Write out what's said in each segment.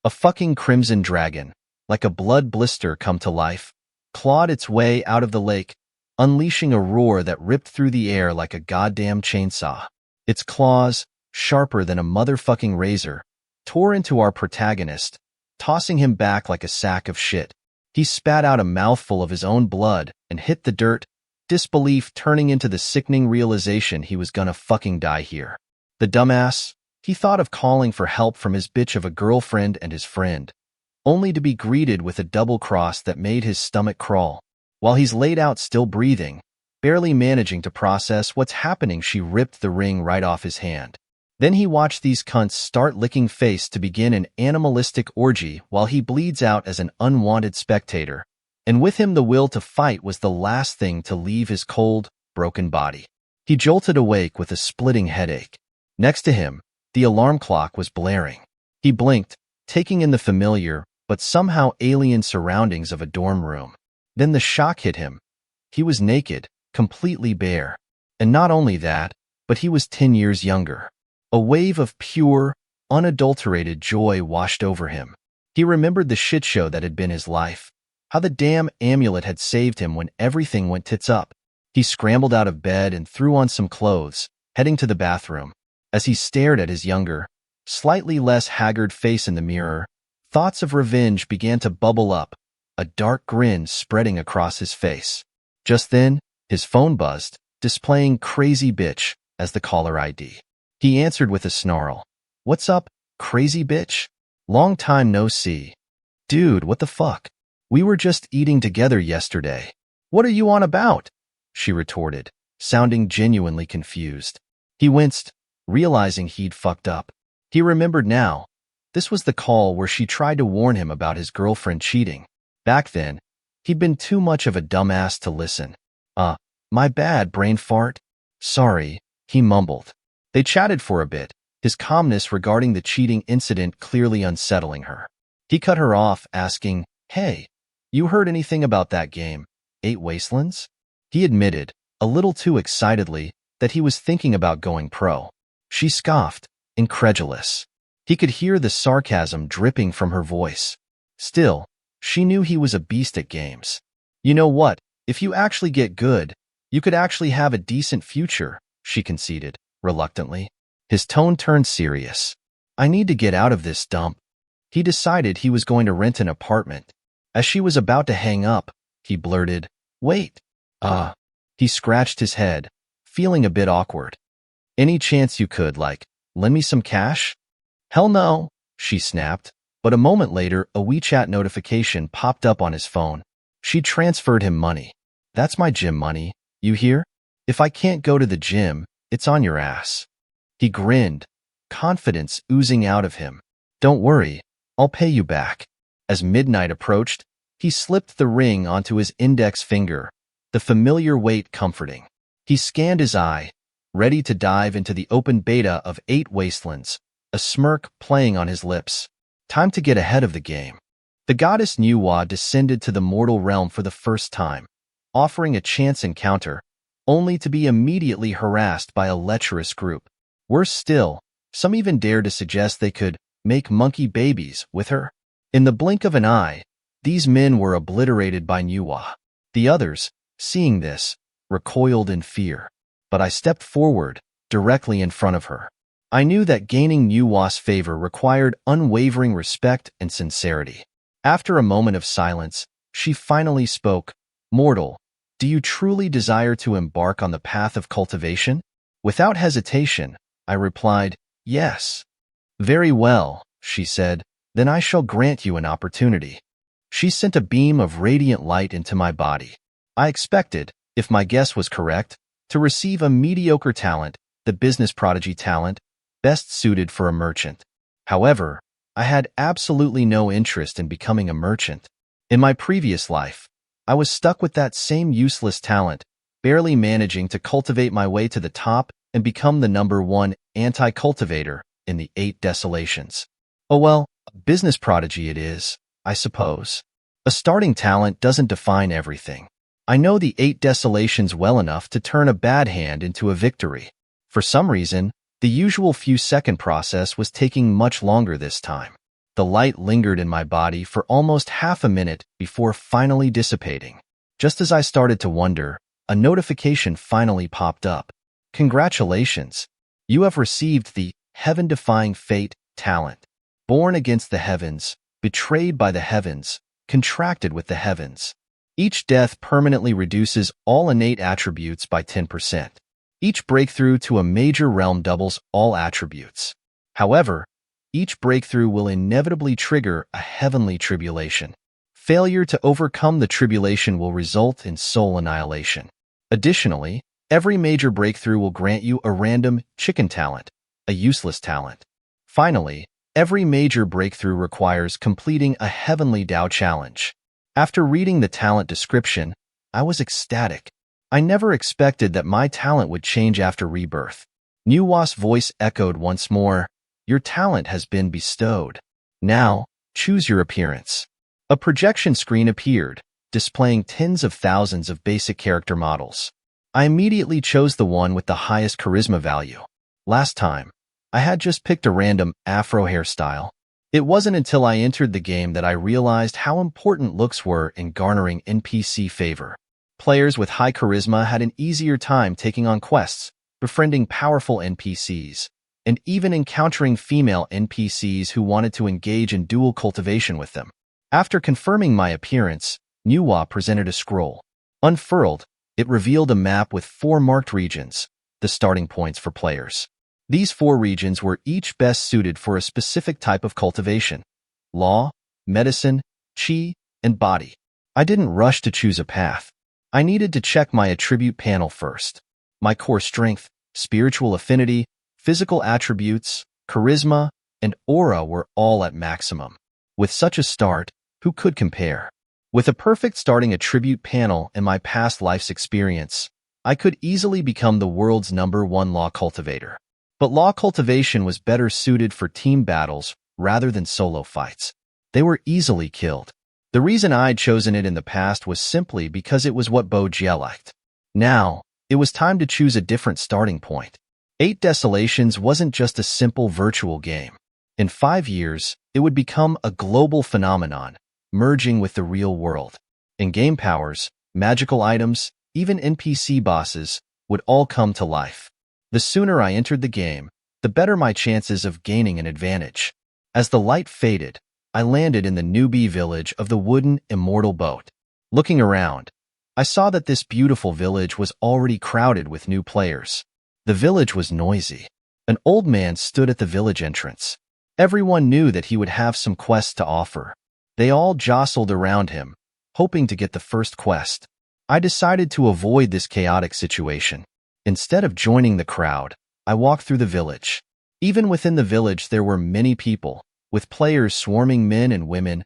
A fucking crimson dragon, like a blood blister come to life, clawed its way out of the lake, unleashing a roar that ripped through the air like a goddamn chainsaw. Its claws, sharper than a motherfucking razor, tore into our protagonist, tossing him back like a sack of shit. He spat out a mouthful of his own blood and hit the dirt, disbelief turning into the sickening realization he was gonna fucking die here. The dumbass, he thought of calling for help from his bitch of a girlfriend and his friend, only to be greeted with a double cross that made his stomach crawl. While he's laid out still breathing, barely managing to process what's happening, she ripped the ring right off his hand. Then he watched these cunts start licking face to begin an animalistic orgy while he bleeds out as an unwanted spectator. And with him the will to fight was the last thing to leave his cold, broken body. He jolted awake with a splitting headache. Next to him, the alarm clock was blaring. He blinked, taking in the familiar, but somehow alien surroundings of a dorm room. Then the shock hit him. He was naked, completely bare. And not only that, but he was 10 years younger. A wave of pure, unadulterated joy washed over him. He remembered the shit show that had been his life. How the damn amulet had saved him when everything went tits up. He scrambled out of bed and threw on some clothes, heading to the bathroom. As he stared at his younger, slightly less haggard face in the mirror, thoughts of revenge began to bubble up, a dark grin spreading across his face. Just then, his phone buzzed, displaying "Crazy Bitch" as the caller ID. He answered with a snarl. "What's up, crazy bitch? Long time no see." "Dude, what the fuck? We were just eating together yesterday. What are you on about?" she retorted, sounding genuinely confused. He winced, realizing he'd fucked up. He remembered now. This was the call where she tried to warn him about his girlfriend cheating. Back then, he'd been too much of a dumbass to listen. My bad, brain fart. Sorry," he mumbled. They chatted for a bit, his calmness regarding the cheating incident clearly unsettling her. He cut her off, asking, "Hey, you heard anything about that game, 8 Wastelands?" He admitted, a little too excitedly, that he was thinking about going pro. She scoffed, incredulous. He could hear the sarcasm dripping from her voice. Still, she knew he was a beast at games. "You know what, if you actually get good, you could actually have a decent future," she conceded, reluctantly. His tone turned serious. "I need to get out of this dump." He decided he was going to rent an apartment. As she was about to hang up, he blurted, "Wait." He scratched his head, feeling a bit awkward. "Any chance you could, lend me some cash?" "Hell no," she snapped, but a moment later a WeChat notification popped up on his phone. She transferred him money. "That's my gym money, you hear? If I can't go to the gym, it's on your ass." He grinned, confidence oozing out of him. "Don't worry, I'll pay you back." As midnight approached, he slipped the ring onto his index finger, the familiar weight comforting. He scanned his eye, ready to dive into the open beta of 8 Wastelands, a smirk playing on his lips. Time to get ahead of the game. The goddess Manhwa descended to the mortal realm for the first time, offering a chance encounter, only to be immediately harassed by a lecherous group. Worse still, some even dared to suggest they could make monkey babies with her. In the blink of an eye, these men were obliterated by Manhwa. The others, seeing this, recoiled in fear. But I stepped forward, directly in front of her. I knew that gaining Manhwa's favor required unwavering respect and sincerity. After a moment of silence, she finally spoke. "Mortal, do you truly desire to embark on the path of cultivation?" Without hesitation, I replied, "Yes." "Very well," she said, "then I shall grant you an opportunity." She sent a beam of radiant light into my body. I expected, if my guess was correct, to receive a mediocre talent, the business prodigy talent, best suited for a merchant. However, I had absolutely no interest in becoming a merchant. In my previous life, I was stuck with that same useless talent, barely managing to cultivate my way to the top and become the #1 anti-cultivator in the 8 Desolations. Oh well, a business prodigy it is, I suppose. A starting talent doesn't define everything. I know the 8 Desolations well enough to turn a bad hand into a victory. For some reason, the usual few-second process was taking much longer this time. The light lingered in my body for almost half a minute before finally dissipating. Just as I started to wonder, a notification finally popped up. Congratulations! You have received the Heaven-Defying Fate talent. Born against the heavens, betrayed by the heavens, contracted with the heavens. Each death permanently reduces all innate attributes by 10%. Each breakthrough to a major realm doubles all attributes. However, each breakthrough will inevitably trigger a heavenly tribulation. Failure to overcome the tribulation will result in soul annihilation. Additionally, every major breakthrough will grant you a random chicken talent, a useless talent. Finally, every major breakthrough requires completing a heavenly Tao challenge. After reading the talent description, I was ecstatic. I never expected that my talent would change after rebirth. Nuwa's voice echoed once more, "Your talent has been bestowed. Now, choose your appearance." A projection screen appeared, displaying tens of thousands of basic character models. I immediately chose the one with the highest charisma value. Last time, I had just picked a random afro hairstyle. It wasn't until I entered the game that I realized how important looks were in garnering NPC favor. Players with high charisma had an easier time taking on quests, befriending powerful NPCs, and even encountering female NPCs who wanted to engage in dual cultivation with them. After confirming my appearance, Nuwa presented a scroll. Unfurled, it revealed a map with 4 marked regions, the starting points for players. These 4 regions were each best suited for a specific type of cultivation: law, medicine, chi, and body. I didn't rush to choose a path. I needed to check my attribute panel first. My core strength, spiritual affinity, physical attributes, charisma, and aura were all at maximum. With such a start, who could compare? With a perfect starting attribute panel and my past life's experience, I could easily become the world's #1 law cultivator. But law cultivation was better suited for team battles rather than solo fights. They were easily killed. The reason I'd chosen it in the past was simply because it was what Bo Jie liked. Now, it was time to choose a different starting point. 8 Desolations wasn't just a simple virtual game. In 5 years, it would become a global phenomenon, merging with the real world. In-game powers, magical items, even NPC bosses would all come to life. The sooner I entered the game, the better my chances of gaining an advantage. As the light faded, I landed in the newbie village of the wooden immortal boat. Looking around, I saw that this beautiful village was already crowded with new players. The village was noisy. An old man stood at the village entrance. Everyone knew that he would have some quests to offer. They all jostled around him, hoping to get the first quest. I decided to avoid this chaotic situation. Instead of joining the crowd, I walked through the village. Even within the village there were many people, with players swarming, men and women,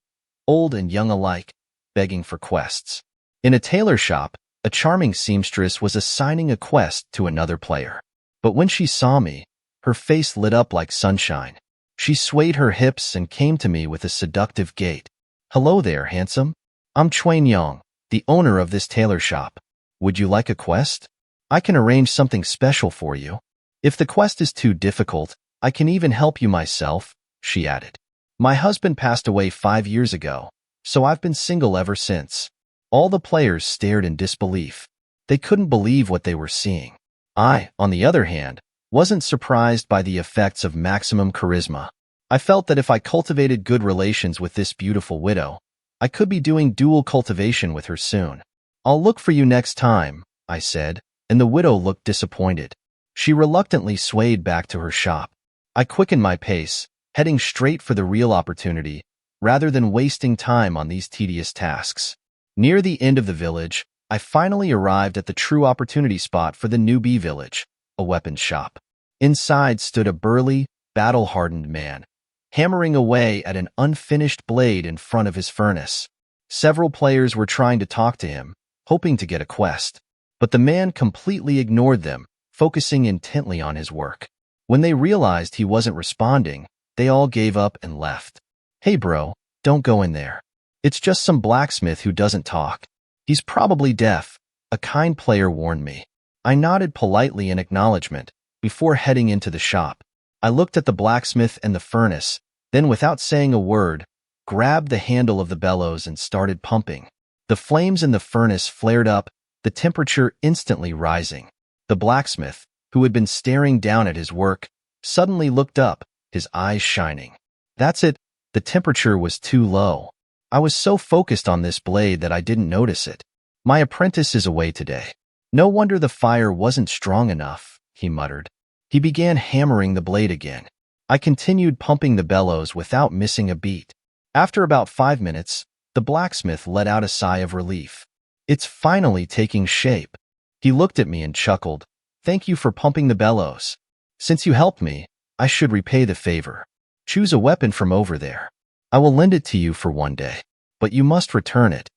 old and young alike, begging for quests. In a tailor shop, a charming seamstress was assigning a quest to another player. But when she saw me, her face lit up like sunshine. She swayed her hips and came to me with a seductive gait. "Hello there, handsome. I'm Chuan Yang, the owner of this tailor shop. Would you like a quest? I can arrange something special for you. If the quest is too difficult, I can even help you myself," she added. "My husband passed away 5 years ago, so I've been single ever since." All the players stared in disbelief. They couldn't believe what they were seeing. I, on the other hand, wasn't surprised by the effects of maximum charisma. I felt that if I cultivated good relations with this beautiful widow, I could be doing dual cultivation with her soon. "I'll look for you next time," I said, and the widow looked disappointed. She reluctantly swayed back to her shop. I quickened my pace, heading straight for the real opportunity, rather than wasting time on these tedious tasks. Near the end of the village, I finally arrived at the true opportunity spot for the newbie village, a weapons shop. Inside stood a burly, battle-hardened man, hammering away at an unfinished blade in front of his furnace. Several players were trying to talk to him, hoping to get a quest, but the man completely ignored them, focusing intently on his work. When they realized he wasn't responding, they all gave up and left. "Hey bro, don't go in there. It's just some blacksmith who doesn't talk. He's probably deaf," a kind player warned me. I nodded politely in acknowledgement before heading into the shop. I looked at the blacksmith and the furnace, Then, without saying a word, grabbed the handle of the bellows and started pumping. The flames in the furnace flared up, the temperature instantly rising. The blacksmith, who had been staring down at his work, suddenly looked up, his eyes shining. That's it, the temperature was too low. I was so focused on this blade that I didn't notice it. My apprentice is away today. No wonder the fire wasn't strong enough, he muttered. He began hammering the blade again. I continued pumping the bellows without missing a beat. After about 5 minutes, the blacksmith let out a sigh of relief. It's finally taking shape. He looked at me and chuckled. Thank you for pumping the bellows. Since you helped me, I should repay the favor. Choose a weapon from over there. I will lend it to you for one day, but you must return it.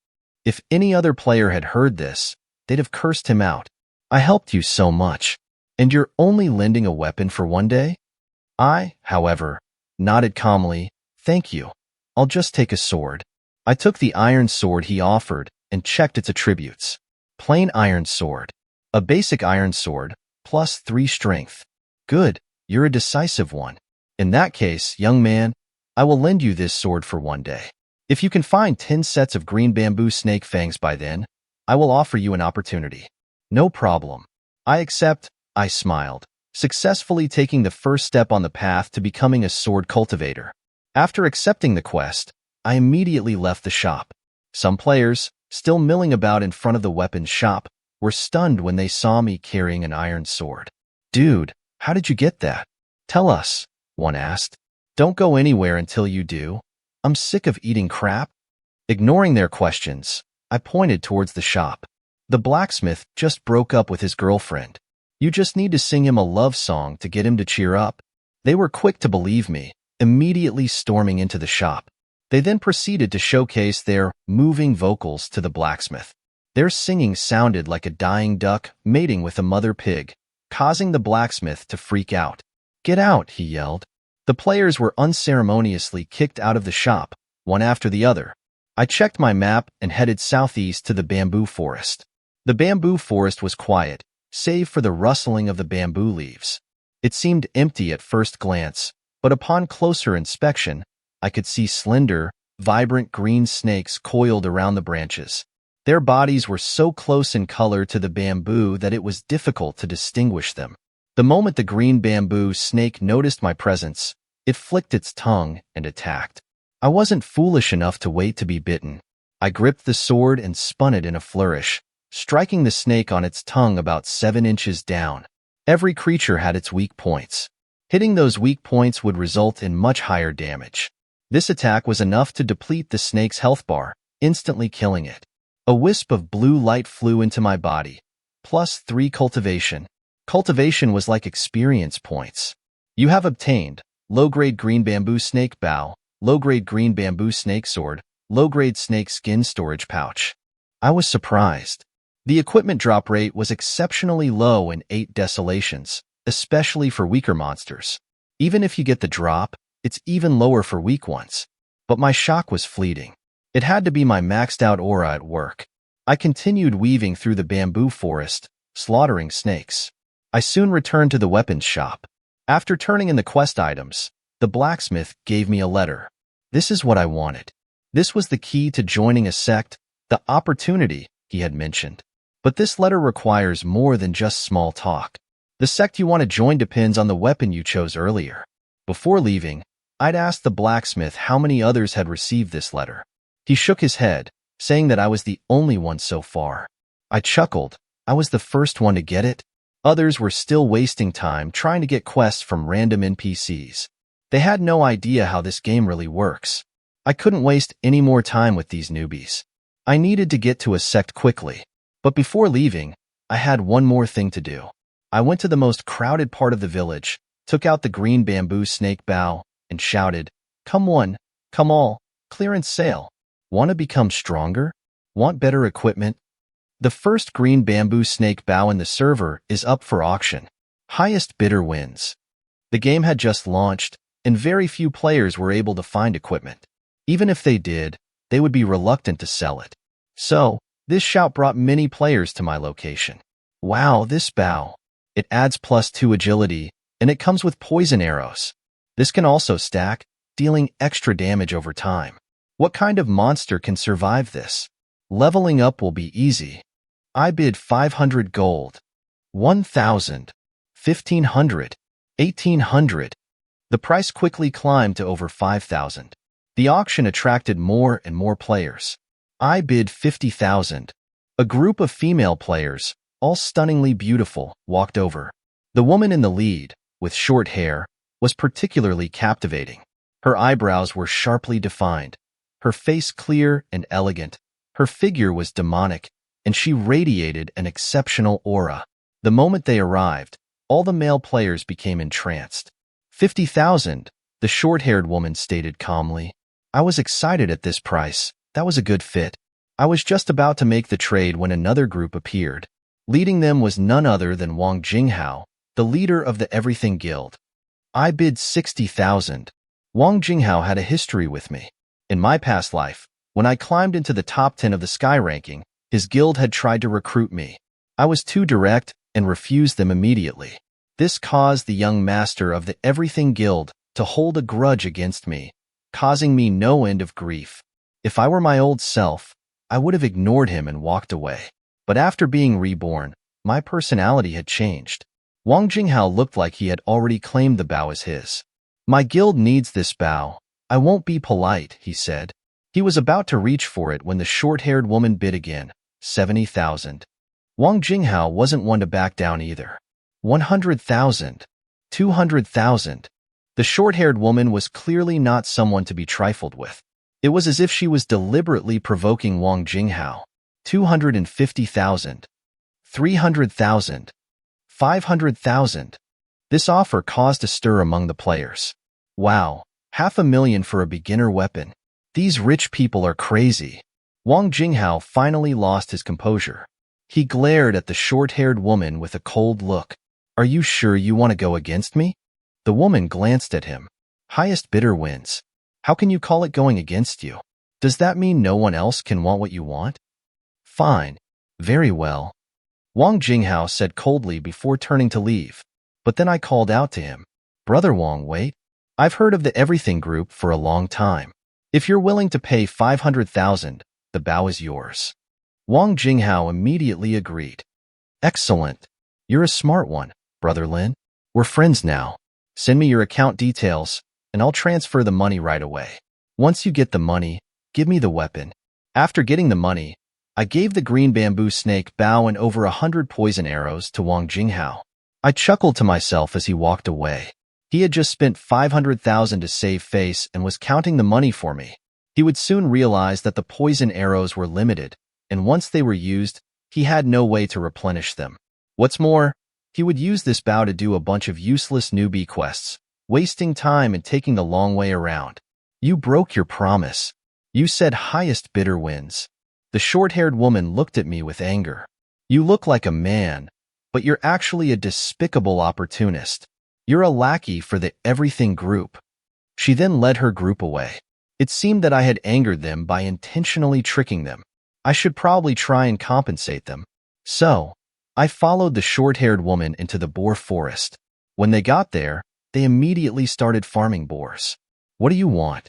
If any other player had heard this, they'd have cursed him out. I helped you so much, and you're only lending a weapon for one day? I, however, nodded calmly. Thank you. I'll just take a sword. I took the iron sword he offered and checked its attributes. Plain iron sword. A basic iron sword, plus 3 strength. Good, you're a decisive one. In that case, young man, I will lend you this sword for one day. If you can find 10 sets of green bamboo snake fangs by then, I will offer you an opportunity. No problem. I accept, I smiled, successfully taking the first step on the path to becoming a sword cultivator. After accepting the quest, I immediately left the shop. Some players, still milling about in front of the weapons shop, were stunned when they saw me carrying an iron sword. Dude, how did you get that? Tell us, one asked. Don't go anywhere until you do. I'm sick of eating crap. Ignoring their questions, I pointed towards the shop. The blacksmith just broke up with his girlfriend. You just need to sing him a love song to get him to cheer up. They were quick to believe me, immediately storming into the shop. They then proceeded to showcase their moving vocals to the blacksmith. Their singing sounded like a dying duck mating with a mother pig, causing the blacksmith to freak out. Get out, he yelled. The players were unceremoniously kicked out of the shop, one after the other. I checked my map and headed southeast to the bamboo forest. The bamboo forest was quiet, save for the rustling of the bamboo leaves. It seemed empty at first glance, but upon closer inspection, I could see slender, vibrant green snakes coiled around the branches. Their bodies were so close in color to the bamboo that it was difficult to distinguish them. The moment the green bamboo snake noticed my presence, it flicked its tongue and attacked. I wasn't foolish enough to wait to be bitten. I gripped the sword and spun it in a flourish, striking the snake on its tongue about 7 inches down. Every creature had its weak points. Hitting those weak points would result in much higher damage. This attack was enough to deplete the snake's health bar, instantly killing it. A wisp of blue light flew into my body, plus 3 cultivation. Cultivation was like experience points. You have obtained low-grade green bamboo snake bow, low-grade green bamboo snake sword, low-grade snake skin storage pouch. I was surprised. The equipment drop rate was exceptionally low in 8 desolations, especially for weaker monsters. Even if you get the drop, it's even lower for weak ones. But my shock was fleeting. It had to be my maxed-out aura at work. I continued weaving through the bamboo forest, slaughtering snakes. I soon returned to the weapons shop. After turning in the quest items, the blacksmith gave me a letter. This is what I wanted. This was the key to joining a sect, the opportunity he had mentioned. But this letter requires more than just small talk. The sect you want to join depends on the weapon you chose earlier. Before leaving, I'd asked the blacksmith how many others had received this letter. He shook his head, saying that I was the only one so far. I chuckled. I was the first one to get it? Others were still wasting time trying to get quests from random NPCs. They had no idea how this game really works. I couldn't waste any more time with these newbies. I needed to get to a sect quickly. But before leaving, I had one more thing to do. I went to the most crowded part of the village, took out the green bamboo snake bow, and shouted, "Come one, come all, clearance sale. Want to become stronger? Want better equipment?" The first green bamboo snake bow in the server is up for auction. Highest bidder wins. The game had just launched, and very few players were able to find equipment. Even if they did, they would be reluctant to sell it. So, this shout brought many players to my location. Wow, this bow. It adds +2 agility, and it comes with poison arrows. This can also stack, dealing extra damage over time. What kind of monster can survive this? Leveling up will be easy. I bid 500 gold. 1,000. 1,500. 1,800. The price quickly climbed to over 5,000. The auction attracted more and more players. I bid 50,000. A group of female players, all stunningly beautiful, walked over. The woman in the lead, with short hair, was particularly captivating. Her eyebrows were sharply defined, her face clear and elegant. Her figure was demonic, and she radiated an exceptional aura. The moment they arrived, all the male players became entranced. 50,000, the short-haired woman stated calmly. I was excited at this price. That was a good fit. I was just about to make the trade when another group appeared. Leading them was none other than Wang Jinghao, the leader of the Everything Guild. I bid 60,000. Wang Jinghao had a history with me. In my past life, when I climbed into the top 10 of the Sky ranking, his guild had tried to recruit me. I was too direct and refused them immediately. This caused the young master of the Everything Guild to hold a grudge against me, causing me no end of grief. If I were my old self, I would have ignored him and walked away. But after being reborn, my personality had changed. Wang Jinghao looked like he had already claimed the bow as his. My guild needs this bow. I won't be polite, he said. He was about to reach for it when the short-haired woman bid again, 70,000. Wang Jinghao wasn't one to back down either. 100,000. 200,000. The short-haired woman was clearly not someone to be trifled with. It was as if she was deliberately provoking Wang Jinghao. 250,000. 300,000. 500,000. This offer caused a stir among the players. Wow, 500,000 for a beginner weapon. These rich people are crazy. Wang Jinghao finally lost his composure. He glared at the short-haired woman with a cold look. Are you sure you want to go against me? The woman glanced at him. Highest bidder wins. How can you call it going against you? Does that mean no one else can want what you want? Fine. Very well. Wang Jinghao said coldly before turning to leave. But then I called out to him. Brother Wang, wait. I've heard of the Everything Group for a long time. If you're willing to pay 500,000, the bow is yours. Wang Jinghao immediately agreed. Excellent. You're a smart one, Brother Lin. We're friends now. Send me your account details, and I'll transfer the money right away. Once you get the money, give me the weapon. After getting the money, I gave the green bamboo snake bow and over 100 poison arrows to Wang Jinghao. I chuckled to myself as he walked away. He had just spent 500,000 to save face and was counting the money for me. He would soon realize that the poison arrows were limited, and once they were used, he had no way to replenish them. What's more, he would use this bow to do a bunch of useless newbie quests, wasting time and taking the long way around. You broke your promise. You said highest bidder wins. The short-haired woman looked at me with anger. You look like a man, but you're actually a despicable opportunist. You're a lackey for the Everything Group. She then led her group away. It seemed that I had angered them by intentionally tricking them. I should probably try and compensate them. So, I followed the short-haired woman into the boar forest. When they got there, they immediately started farming boars. What do you want?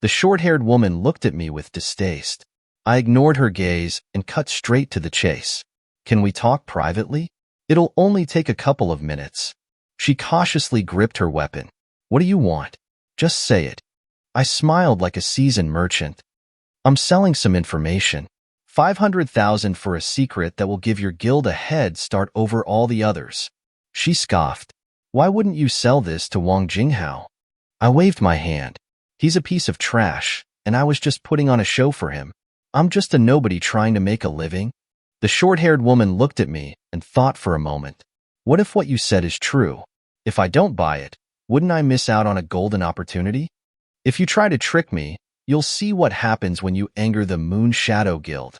The short-haired woman looked at me with distaste. I ignored her gaze and cut straight to the chase. Can we talk privately? It'll only take a couple of minutes. She cautiously gripped her weapon. What do you want? Just say it. I smiled like a seasoned merchant. I'm selling some information. 500,000 for a secret that will give your guild a head start over all the others. She scoffed. Why wouldn't you sell this to Wang Jinghao? I waved my hand. He's a piece of trash, and I was just putting on a show for him. I'm just a nobody trying to make a living. The short-haired woman looked at me and thought for a moment. What if what you said is true? If I don't buy it, wouldn't I miss out on a golden opportunity? If you try to trick me, you'll see what happens when you anger the Moon Shadow Guild.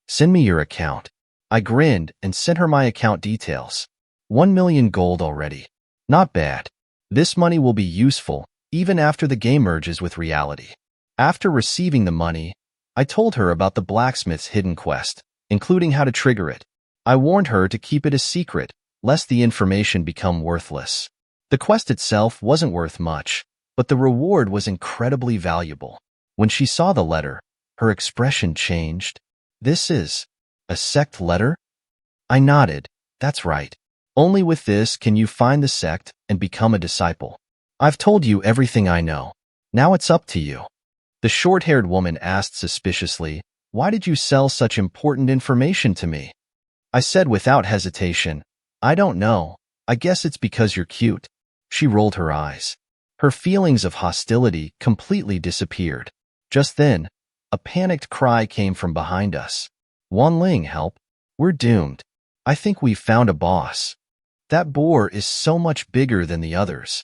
Send me your account. I grinned and sent her my account details. 1 million gold already. Not bad. This money will be useful even after the game merges with reality. After receiving the money, I told her about the blacksmith's hidden quest, including how to trigger it. I warned her to keep it a secret, lest the information become worthless. The quest itself wasn't worth much. but the reward was incredibly valuable. When she saw the letter, her expression changed. This is a sect letter? I nodded. That's right. Only with this can you find the sect and become a disciple. I've told you everything I know. Now it's up to you. The short-haired woman asked suspiciously, why did you sell such important information to me? I said without hesitation, I don't know. I guess it's because you're cute. She rolled her eyes. Her feelings of hostility completely disappeared. Just then, a panicked cry came from behind us. Wanling, help. We're doomed. I think we've found a boss. That boar is so much bigger than the others.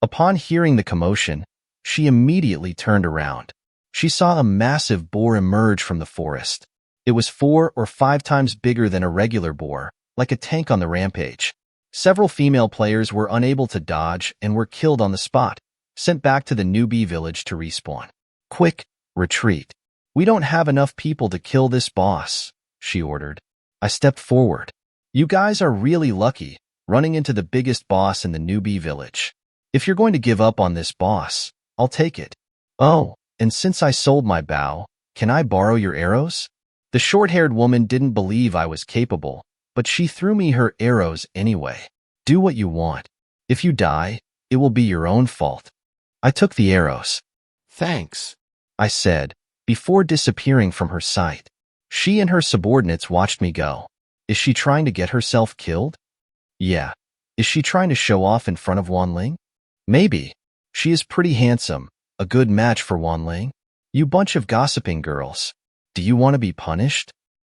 Upon hearing the commotion, she immediately turned around. She saw a massive boar emerge from the forest. It was 4 or 5 times bigger than a regular boar, like a tank on the rampage. Several female players were unable to dodge and were killed on the spot, sent back to the newbie village to respawn. Quick, retreat. We don't have enough people to kill this boss, she ordered. I stepped forward. You guys are really lucky, running into the biggest boss in the newbie village. If you're going to give up on this boss, I'll take it. Oh, and since I sold my bow, can I borrow your arrows? The short-haired woman didn't believe I was capable, but she threw me her arrows anyway. Do what you want. If you die, it will be your own fault. I took the arrows. Thanks, I said, before disappearing from her sight. She and her subordinates watched me go. Is she trying to get herself killed? Yeah. Is she trying to show off in front of Wanling? Maybe. She is pretty handsome, a good match for Wanling. You bunch of gossiping girls. Do you want to be punished?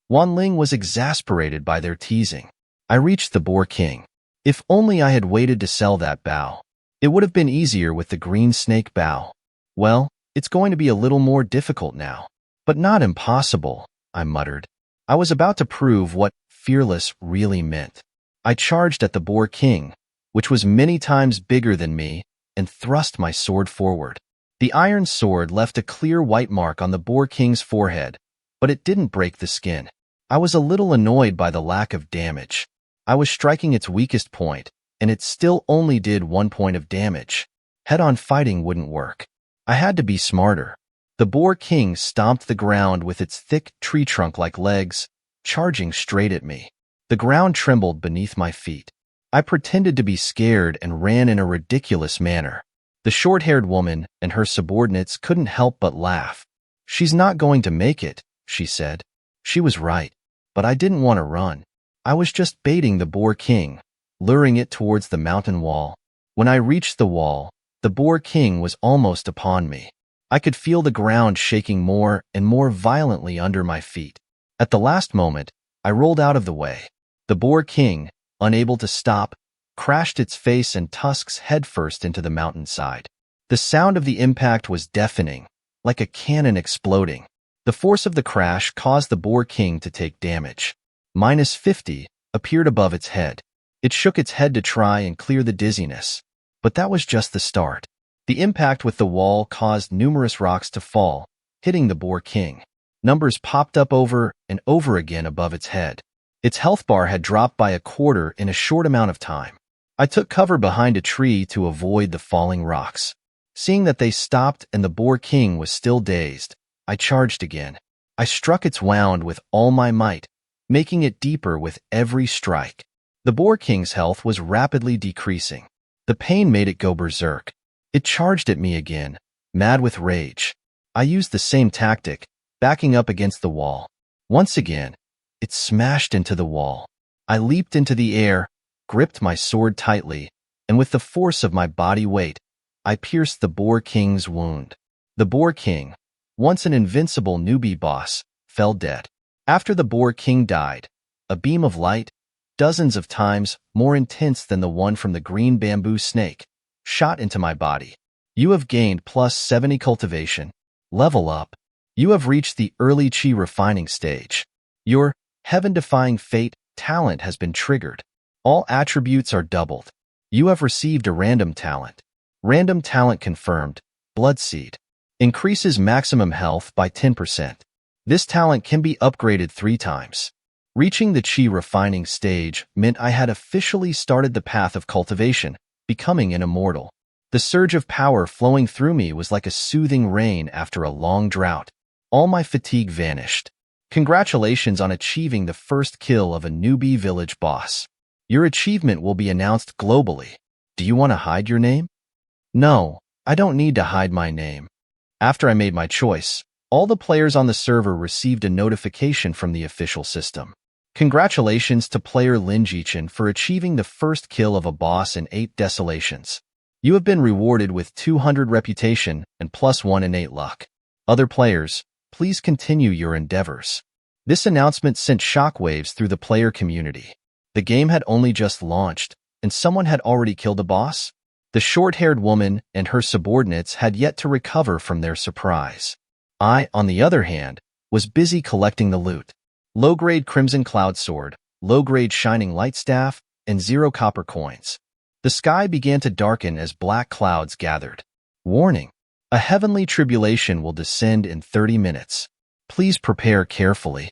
Wanling was exasperated by their teasing. I reached the Boar King. If only I had waited to sell that bow. It would have been easier with the green snake bow. Well, it's going to be a little more difficult now. But not impossible, I muttered. I was about to prove what fearless really meant. I charged at the Boar King, which was many times bigger than me, and thrust my sword forward. The iron sword left a clear white mark on the Boar King's forehead, but it didn't break the skin. I was a little annoyed by the lack of damage. I was striking its weakest point, and it still only did 1 point of damage. Head-on fighting wouldn't work. I had to be smarter. The Boar King stomped the ground with its thick tree trunk-like legs, charging straight at me. The ground trembled beneath my feet. I pretended to be scared and ran in a ridiculous manner. The short-haired woman and her subordinates couldn't help but laugh. She's not going to make it, she said. She was right, but I didn't want to run. I was just baiting the Boar King, luring it towards the mountain wall. When I reached the wall, the Boar King was almost upon me. I could feel the ground shaking more and more violently under my feet. At the last moment, I rolled out of the way. The Boar King, unable to stop, crashed its face and tusks headfirst into the mountainside. The sound of the impact was deafening, like a cannon exploding. The force of the crash caused the Boar King to take damage. -50 appeared above its head. It shook its head to try and clear the dizziness. But that was just the start. The impact with the wall caused numerous rocks to fall, hitting the Boar King. Numbers popped up over and over again above its head. Its health bar had dropped by 1/4 in a short amount of time. I took cover behind a tree to avoid the falling rocks. Seeing that they stopped and the Boar King was still dazed, I charged again. I struck its wound with all my might, making it deeper with every strike. The Boar King's health was rapidly decreasing. The pain made it go berserk. It charged at me again, mad with rage. I used the same tactic, backing up against the wall. Once again, it smashed into the wall. I leaped into the air, gripped my sword tightly, and with the force of my body weight, I pierced the Boar King's wound. The Boar King, once an invincible newbie boss, fell dead. After the Boar King died, a beam of light, dozens of times more intense than the one from the green bamboo snake, shot into my body. You have gained +70 cultivation. Level up. You have reached the early chi refining stage. Your heaven-defying fate talent has been triggered. All attributes are doubled. You have received a random talent. Random talent confirmed. Blood Seed. Increases maximum health by 10%. This talent can be upgraded 3 times. Reaching the chi refining stage meant I had officially started the path of cultivation, becoming an immortal. The surge of power flowing through me was like a soothing rain after a long drought. All my fatigue vanished. Congratulations on achieving the first kill of a newbie village boss. Your achievement will be announced globally. Do you want to hide your name? No, I don't need to hide my name. After I made my choice, all the players on the server received a notification from the official system. Congratulations to player Lin Jichin for achieving the first kill of a boss in 8 desolations. You have been rewarded with 200 reputation and +1 innate luck. Other players, please continue your endeavors. This announcement sent shockwaves through the player community. The game had only just launched, and someone had already killed a boss? The short-haired woman and her subordinates had yet to recover from their surprise. I, on the other hand, was busy collecting the loot. Low-grade Crimson Cloud Sword, low-grade Shining Light Staff, and 0 copper coins. The sky began to darken as black clouds gathered. Warning: a heavenly tribulation will descend in 30 minutes. Please prepare carefully.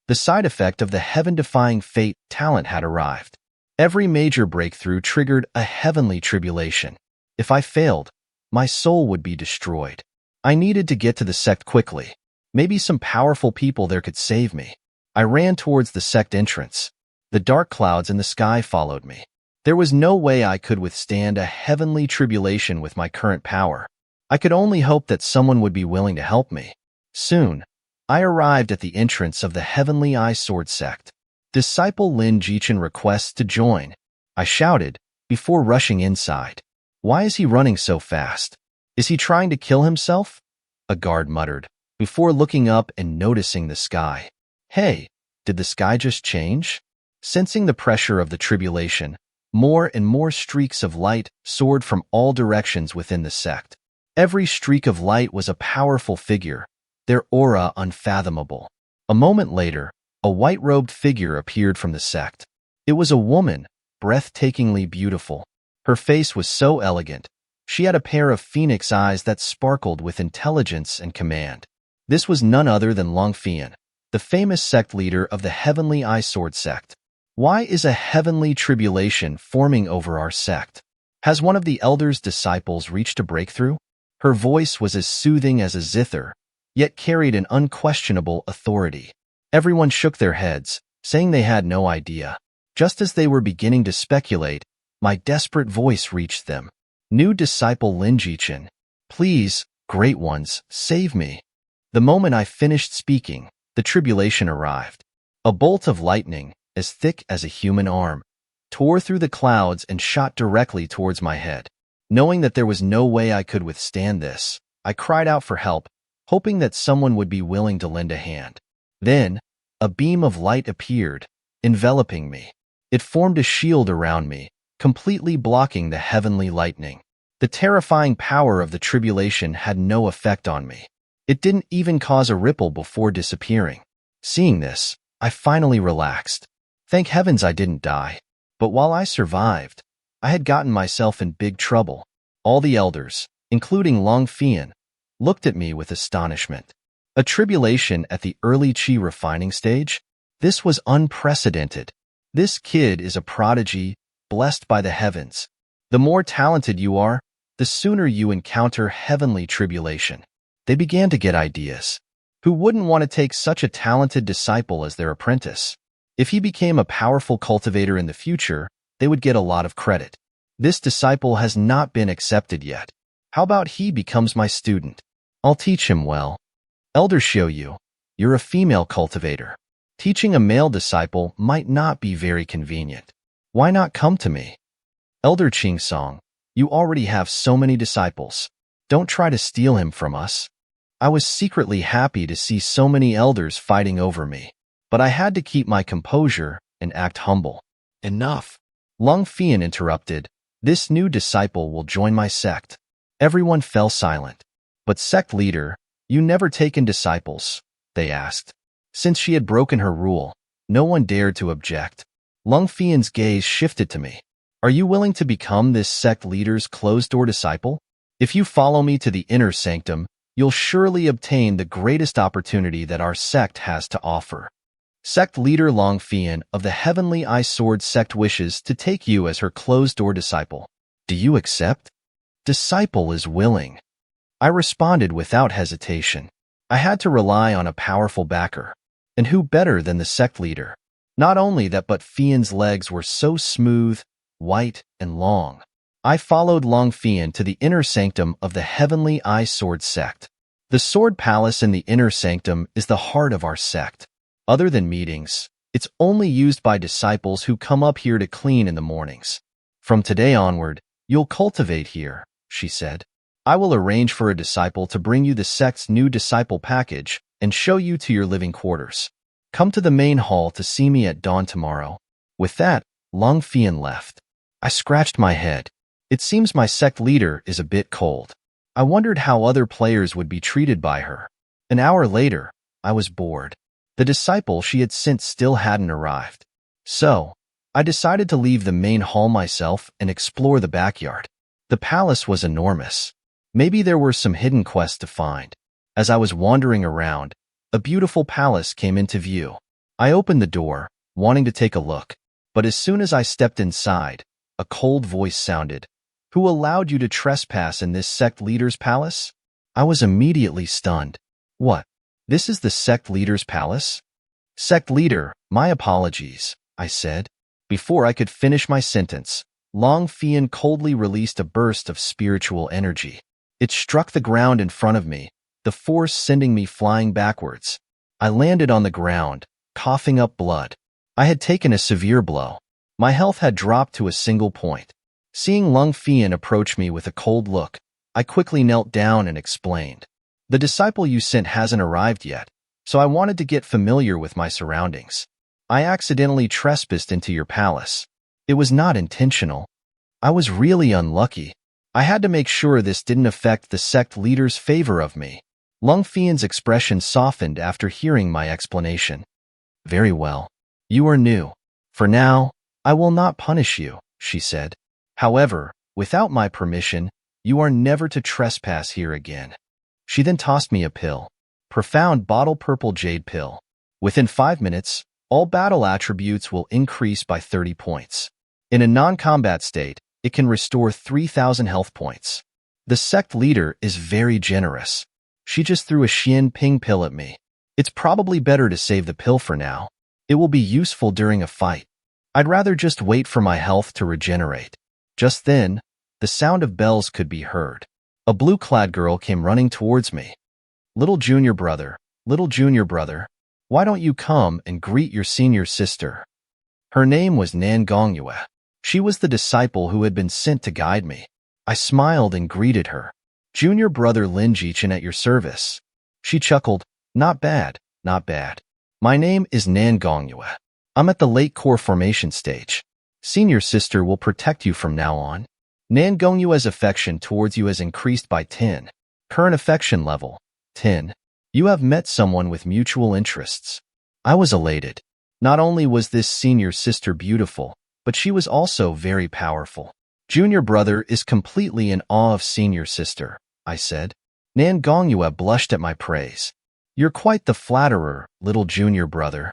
The side effect of the heaven-defying fate talent had arrived. Every major breakthrough triggered a heavenly tribulation. If I failed, my soul would be destroyed. I needed to get to the sect quickly. Maybe some powerful people there could save me. I ran towards the sect entrance. The dark clouds in the sky followed me. There was no way I could withstand a heavenly tribulation with my current power. I could only hope that someone would be willing to help me. Soon, I arrived at the entrance of the Heavenly Eye Sword sect. Disciple Lin Jichin requests to join, I shouted, before rushing inside. Why is he running so fast? Is he trying to kill himself? A guard muttered, before looking up and noticing the sky. Hey, did the sky just change? Sensing the pressure of the tribulation, more and more streaks of light soared from all directions within the sect. Every streak of light was a powerful figure, their aura unfathomable. A moment later, a white-robed figure appeared from the sect. It was a woman, breathtakingly beautiful. Her face was so elegant. She had a pair of phoenix eyes that sparkled with intelligence and command. This was none other than Longfian, the famous sect leader of the Heavenly Eye Sword sect. Why is a heavenly tribulation forming over our sect? Has one of the elders' disciples reached a breakthrough? Her voice was as soothing as a zither, yet carried an unquestionable authority. Everyone shook their heads, saying they had no idea. Just as they were beginning to speculate, my desperate voice reached them. New disciple Lin Jichin, please, great ones, save me. The moment I finished speaking, the tribulation arrived. A bolt of lightning, as thick as a human arm, tore through the clouds and shot directly towards my head. Knowing that there was no way I could withstand this, I cried out for help, hoping that someone would be willing to lend a hand. Then, a beam of light appeared, enveloping me. It formed a shield around me, completely blocking the heavenly lightning. The terrifying power of the tribulation had no effect on me. It didn't even cause a ripple before disappearing. Seeing this, I finally relaxed. Thank heavens I didn't die. But while I survived, I had gotten myself in big trouble. All the elders, including Longfian, looked at me with astonishment. A tribulation at the early chi refining stage? This was unprecedented. This kid is a prodigy, blessed by the heavens. The more talented you are, the sooner you encounter heavenly tribulation. They began to get ideas. Who wouldn't want to take such a talented disciple as their apprentice? If he became a powerful cultivator in the future, they would get a lot of credit. This disciple has not been accepted yet. How about he becomes my student? I'll teach him well. Elder Xiaoyu, you're a female cultivator. Teaching a male disciple might not be very convenient. Why not come to me? Elder Qingsong, you already have so many disciples. Don't try to steal him from us. I was secretly happy to see so many elders fighting over me, but I had to keep my composure and act humble. Enough. Longfian interrupted. This new disciple will join my sect. Everyone fell silent. But sect leader, you never taken disciples, they asked. Since she had broken her rule, no one dared to object. Longfian's gaze shifted to me. Are you willing to become this sect leader's closed-door disciple? If you follow me to the inner sanctum, you'll surely obtain the greatest opportunity that our sect has to offer. Sect leader Longfian of the Heavenly Eye Sword sect wishes to take you as her closed-door disciple. Do you accept? Disciple is willing. I responded without hesitation. I had to rely on a powerful backer. And who better than the sect leader? Not only that, but Fian's legs were so smooth, white, and long. I followed Long Fian to the inner sanctum of the Heavenly Eye Sword sect. The Sword Palace in the inner sanctum is the heart of our sect. Other than meetings, it's only used by disciples who come up here to clean in the mornings. From today onward, you'll cultivate here, she said. I will arrange for a disciple to bring you the sect's new disciple package and show you to your living quarters. Come to the main hall to see me at dawn tomorrow. With that, Long Fian left. I scratched my head. It seems my sect leader is a bit cold. I wondered how other players would be treated by her. An hour later, I was bored. The disciple she had sent still hadn't arrived. So, I decided to leave the main hall myself and explore the backyard. The palace was enormous. Maybe there were some hidden quests to find. As I was wandering around, a beautiful palace came into view. I opened the door, wanting to take a look, but as soon as I stepped inside, a cold voice sounded. Who allowed you to trespass in this sect leader's palace? I was immediately stunned. What? This is the sect leader's palace? Sect leader, my apologies, I said. Before I could finish my sentence, Long Fian coldly released a burst of spiritual energy. It struck the ground in front of me, the force sending me flying backwards. I landed on the ground, coughing up blood. I had taken a severe blow. My health had dropped to a single point. Seeing Long Fian approach me with a cold look, I quickly knelt down and explained. The disciple you sent hasn't arrived yet, so I wanted to get familiar with my surroundings. I accidentally trespassed into your palace. It was not intentional. I was really unlucky. I had to make sure this didn't affect the sect leader's favor of me. Long Fian's expression softened after hearing my explanation. Very well. You are new. For now, I will not punish you, she said. However, without my permission, you are never to trespass here again. She then tossed me a pill. Profound bottle purple jade pill. Within 5 minutes, all battle attributes will increase by 30 points. In a non-combat state, it can restore 3,000 health points. The sect leader is very generous. She just threw a Xian Ping pill at me. It's probably better to save the pill for now. It will be useful during a fight. I'd rather just wait for my health to regenerate. Just then, the sound of bells could be heard. A blue-clad girl came running towards me. Little junior brother, why don't you come and greet your senior sister? Her name was mangaMangacapped. She was the disciple who had been sent to guide me. I smiled and greeted her. Junior brother Linjichin at your service. She chuckled. Not bad, not bad. My name is mangaMangacapped. I'm at the late core formation stage. Senior sister will protect you from now on. mangaMangacapped's affection towards you has increased by 10. Current affection level, 10. You have met someone with mutual interests. I was elated. Not only was this senior sister beautiful, but she was also very powerful. Junior brother is completely in awe of senior sister, I said. mangaMangacapped blushed at my praise. You're quite the flatterer, little junior brother.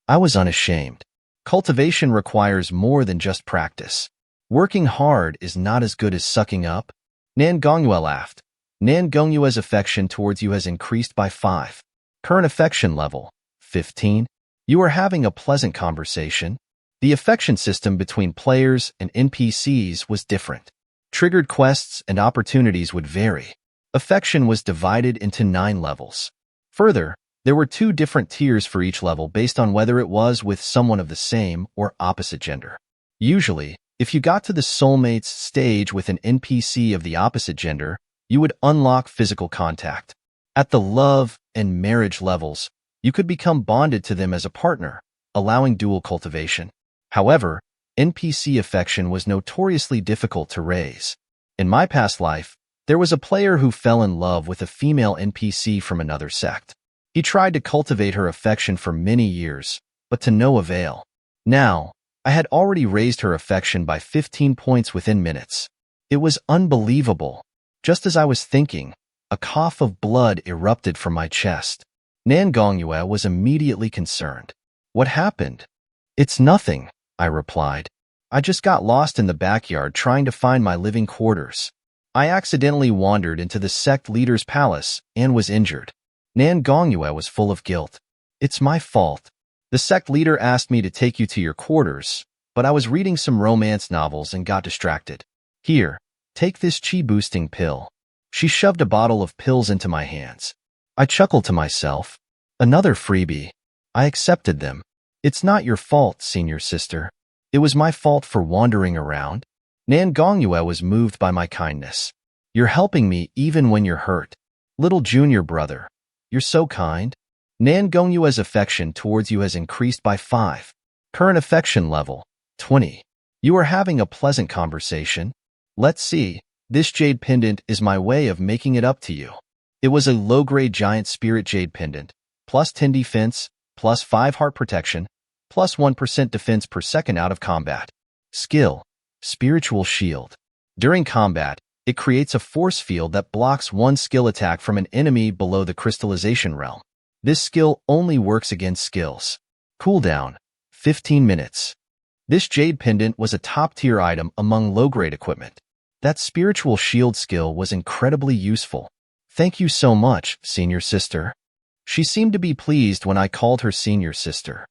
I was unashamed. Cultivation requires more than just practice. Working hard is not as good as sucking up. mangaMangacapped laughed. mangaMangacapped's affection towards you has increased by 5. Current affection level, 15. You are having a pleasant conversation. The affection system between players and NPCs was different. Triggered quests and opportunities would vary. Affection was divided into 9 levels. Further, there were 2 different tiers for each level based on whether it was with someone of the same or opposite gender. Usually, if you got to the soulmates stage with an NPC of the opposite gender, you would unlock physical contact. At the love and marriage levels, you could become bonded to them as a partner, allowing dual cultivation. However, NPC affection was notoriously difficult to raise. In my past life, there was a player who fell in love with a female NPC from another sect. He tried to cultivate her affection for many years, but to no avail. Now, I had already raised her affection by 15 points within minutes. It was unbelievable. Just as I was thinking, a cough of blood erupted from my chest. mangaMangacapped was immediately concerned. What happened? It's nothing, I replied. I just got lost in the backyard trying to find my living quarters. I accidentally wandered into the sect leader's palace and was injured. mangaMangaCapped was full of guilt. It's my fault. The sect leader asked me to take you to your quarters, but I was reading some romance novels and got distracted. Here, take this chi-boosting pill. She shoved a bottle of pills into my hands. I chuckled to myself. Another freebie. I accepted them. It's not your fault, senior sister. It was my fault for wandering around. mangaMangaCapped was moved by my kindness. You're helping me even when you're hurt. Little junior brother, you're so kind. mangaMangaCapped's affection towards you has increased by 5. Current affection level, 20. You are having a pleasant conversation. Let's see. This jade pendant is my way of making it up to you. It was a low-grade giant spirit jade pendant, plus 10 defense, plus 5 heart protection, plus 1% defense per second out of combat. Skill, spiritual shield. During combat, it creates a force field that blocks one skill attack from an enemy below the crystallization realm. This skill only works against skills. Cooldown, 15 minutes. This jade pendant was a top-tier item among low-grade equipment. That spiritual shield skill was incredibly useful. Thank you so much, senior sister. She seemed to be pleased when I called her senior sister.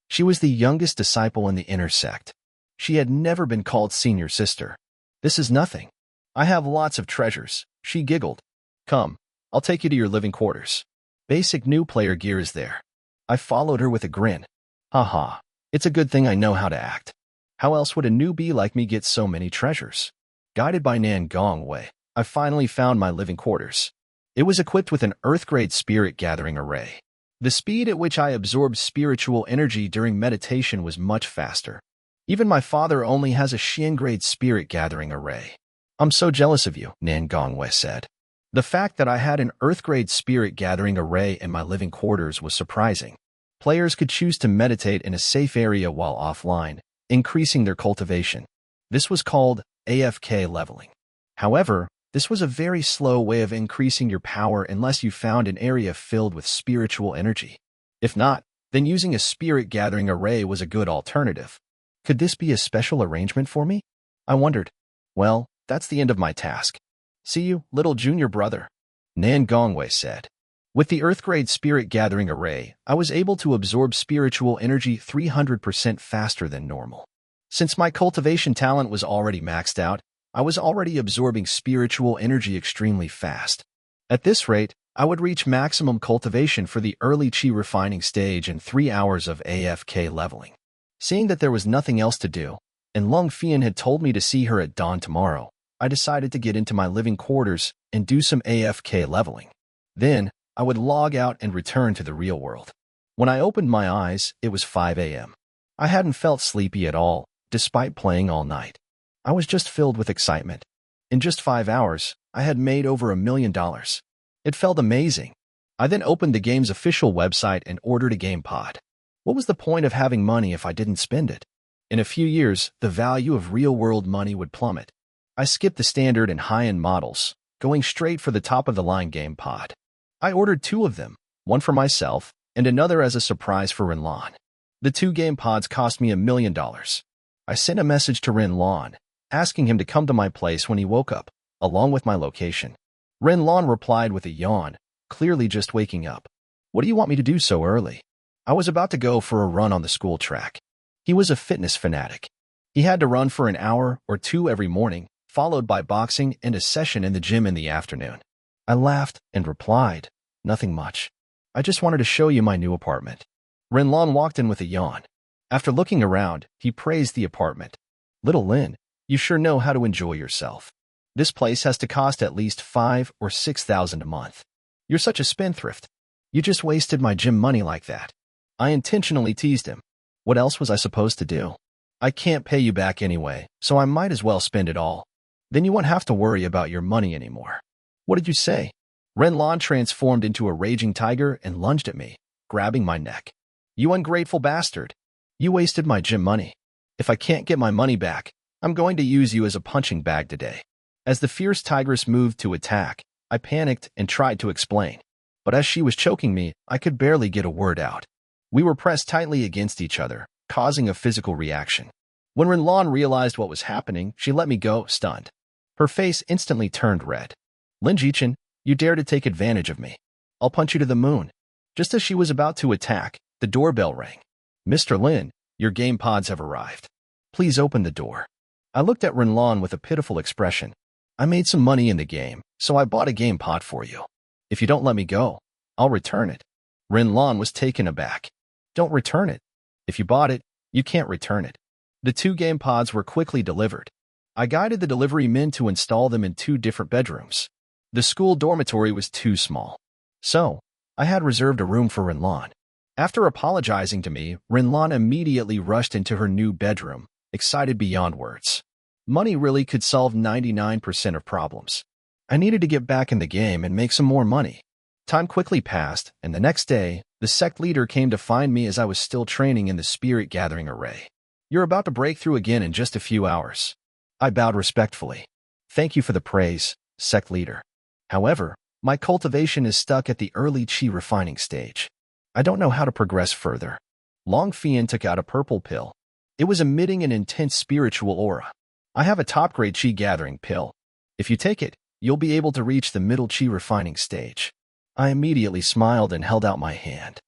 She was the youngest disciple in the inner sect. She had never been called senior sister. This is nothing. I have lots of treasures, she giggled. Come, I'll take you to your living quarters. Basic new player gear is there. I followed her with a grin. Haha, it's a good thing I know how to act. How else would a newbie like me get so many treasures? Guided by mangaMangaCapped, I finally found my living quarters. It was equipped with an Earth-grade spirit gathering array. The speed at which I absorbed spiritual energy during meditation was much faster. Even my father only has a Shin-grade spirit gathering array. I'm so jealous of you, mangaMangaCapped said. The fact that I had an Earth-grade spirit gathering array in my living quarters was surprising. Players could choose to meditate in a safe area while offline, increasing their cultivation. This was called AFK leveling. However, this was a very slow way of increasing your power unless you found an area filled with spiritual energy. If not, then using a spirit gathering array was a good alternative. Could this be a special arrangement for me? I wondered. Well, that's the end of my task. See you, little junior brother, mangaMangaCapped said. With the Earth-grade spirit gathering array, I was able to absorb spiritual energy 300% faster than normal. Since my cultivation talent was already maxed out, I was already absorbing spiritual energy extremely fast. At this rate, I would reach maximum cultivation for the early chi refining stage in 3 hours of AFK leveling. Seeing that there was nothing else to do, and Lung Fian had told me to see her at dawn tomorrow, I decided to get into my living quarters and do some AFK leveling. Then, I would log out and return to the real world. When I opened my eyes, it was 5 a.m. I hadn't felt sleepy at all, despite playing all night. I was just filled with excitement. In just 5 hours, I had made over $1 million. It felt amazing. I then opened the game's official website and ordered a game pod. What was the point of having money if I didn't spend it? In a few years, the value of real-world money would plummet. I skipped the standard and high-end models, going straight for the top-of-the-line game pod. I ordered 2 of them, one for myself and another as a surprise for Renlan. The 2 game pods cost me $1 million. I sent a message to Renlan, asking him to come to my place when he woke up, along with my location. Renlan replied with a yawn, clearly just waking up. What do you want me to do so early? I was about to go for a run on the school track. He was a fitness fanatic. He had to run for an hour or 2 every morning, followed by boxing and a session in the gym in the afternoon. I laughed and replied, nothing much. I just wanted to show you my new apartment. Renlan walked in with a yawn. After looking around, he praised the apartment. Little Lin, you sure know how to enjoy yourself. This place has to cost at least $5,000 or $6,000 a month. You're such a spendthrift. You just wasted my gym money like that. I intentionally teased him. What else was I supposed to do? I can't pay you back anyway, so I might as well spend it all. Then you won't have to worry about your money anymore. What did you say? Renlan transformed into a raging tiger and lunged at me, grabbing my neck. You ungrateful bastard. You wasted my gym money. If I can't get my money back, I'm going to use you as a punching bag today. As the fierce tigress moved to attack, I panicked and tried to explain. But as she was choking me, I could barely get a word out. We were pressed tightly against each other, causing a physical reaction. When Renlan realized what was happening, she let me go, stunned. Her face instantly turned red. Lin Jichin, you dare to take advantage of me. I'll punch you to the moon. Just as she was about to attack, the doorbell rang. Mr. Lin, your game pods have arrived. Please open the door. I looked at Renlon with a pitiful expression. I made some money in the game, so I bought a game pod for you. If you don't let me go, I'll return it. Renlon was taken aback. Don't return it. If you bought it, you can't return it. The 2 game pods were quickly delivered. I guided the delivery men to install them in 2 different bedrooms. The school dormitory was too small. So, I had reserved a room for Renlon. After apologizing to me, Renlon immediately rushed into her new bedroom, excited beyond words. Money really could solve 99% of problems. I needed to get back in the game and make some more money. Time quickly passed, and the next day, the sect leader came to find me as I was still training in the spirit gathering array. You're about to break through again in just a few hours. I bowed respectfully. Thank you for the praise, sect leader. However, my cultivation is stuck at the early chi refining stage. I don't know how to progress further. Long Fian took out a purple pill. It was emitting an intense spiritual aura. I have a top-grade chi gathering pill. If you take it, you'll be able to reach the middle chi refining stage. I immediately smiled and held out my hand.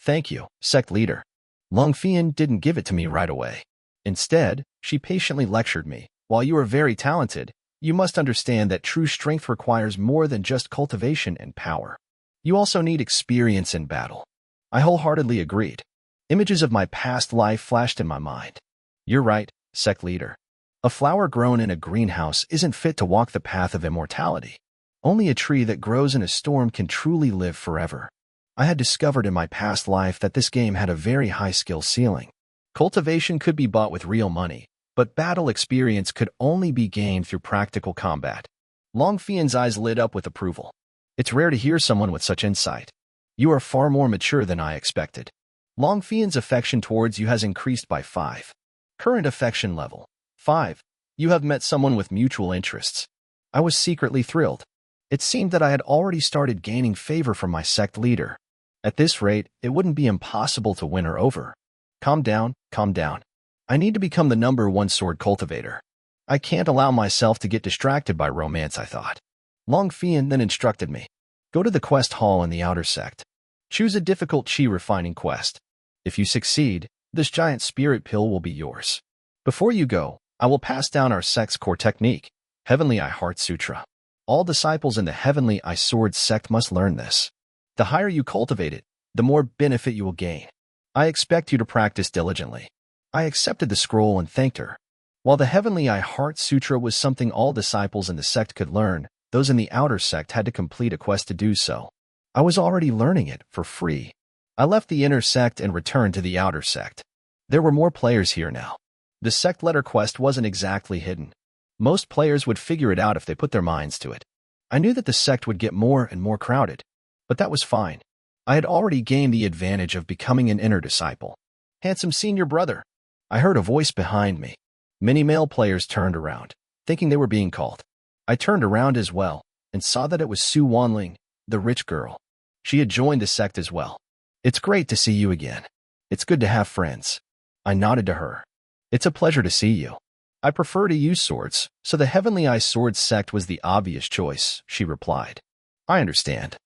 Thank you, sect leader. Long Fian didn't give it to me right away. Instead, she patiently lectured me. While you are very talented, you must understand that true strength requires more than just cultivation and power. You also need experience in battle. I wholeheartedly agreed. Images of my past life flashed in my mind. You're right, sect leader. A flower grown in a greenhouse isn't fit to walk the path of immortality. Only a tree that grows in a storm can truly live forever. I had discovered in my past life that this game had a very high skill ceiling. Cultivation could be bought with real money, but battle experience could only be gained through practical combat. Long Fian's eyes lit up with approval. It's rare to hear someone with such insight. You are far more mature than I expected. Long Fian's affection towards you has increased by 5. Current affection level, 5. You have met someone with mutual interests. I was secretly thrilled. It seemed that I had already started gaining favor from my sect leader. At this rate, it wouldn't be impossible to win her over. Calm down, calm down. I need to become the #1 sword cultivator. I can't allow myself to get distracted by romance, I thought. Long Fian then instructed me. Go to the quest hall in the outer sect. Choose a difficult chi refining quest. If you succeed, this giant spirit pill will be yours. Before you go, I will pass down our sect's core technique, Heavenly Eye Heart Sutra. All disciples in the Heavenly Eye Sword sect must learn this. The higher you cultivate it, the more benefit you will gain. I expect you to practice diligently. I accepted the scroll and thanked her. While the Heavenly Eye Heart Sutra was something all disciples in the sect could learn, those in the outer sect had to complete a quest to do so. I was already learning it for free. I left the inner sect and returned to the outer sect. There were more players here now. The sect letter quest wasn't exactly hidden. Most players would figure it out if they put their minds to it. I knew that the sect would get more and more crowded, but that was fine. I had already gained the advantage of becoming an inner disciple. Handsome senior brother. I heard a voice behind me. Many male players turned around, thinking they were being called. I turned around as well, and saw that it was Su Wanling, the rich girl. She had joined the sect as well. It's great to see you again. It's good to have friends. I nodded to her. It's a pleasure to see you. I prefer to use swords, so the Heavenly Eye Sword sect was the obvious choice, she replied. I understand.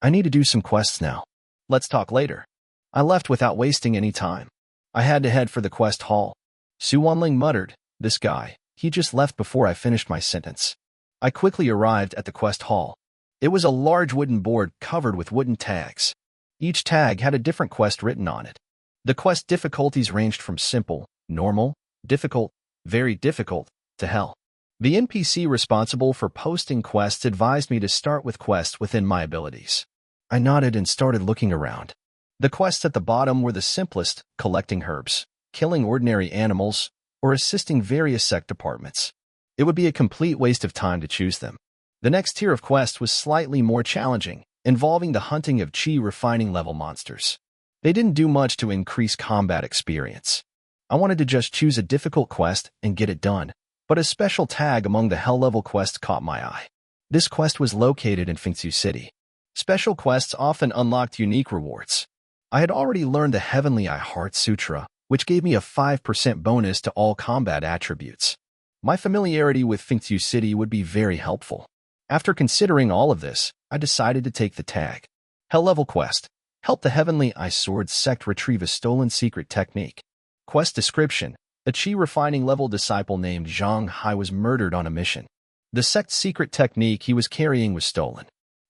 I need to do some quests now. Let's talk later. I left without wasting any time. I had to head for the quest hall. Su Wanling muttered, this guy, he just left before I finished my sentence. I quickly arrived at the quest hall. It was a large wooden board covered with wooden tags. Each tag had a different quest written on it. The quest difficulties ranged from simple, normal, difficult, very difficult, to hell. The NPC responsible for posting quests advised me to start with quests within my abilities. I nodded and started looking around. The quests at the bottom were the simplest, collecting herbs, killing ordinary animals, or assisting various sect departments. It would be a complete waste of time to choose them. The next tier of quests was slightly more challenging, involving the hunting of chi refining level monsters. They didn't do much to increase combat experience. I wanted to just choose a difficult quest and get it done, but a special tag among the hell level quests caught my eye. This quest was located in Fengsu City. Special quests often unlocked unique rewards. I had already learned the Heavenly Eye Heart Sutra, which gave me a 5% bonus to all combat attributes. My familiarity with Fengtu City would be very helpful. After considering all of this, I decided to take the tag. Hell level quest. Help the Heavenly Eye Sword sect retrieve a stolen secret technique. Quest description. A chi refining level disciple named Zhang Hai was murdered on a mission. The sect's secret technique he was carrying was stolen.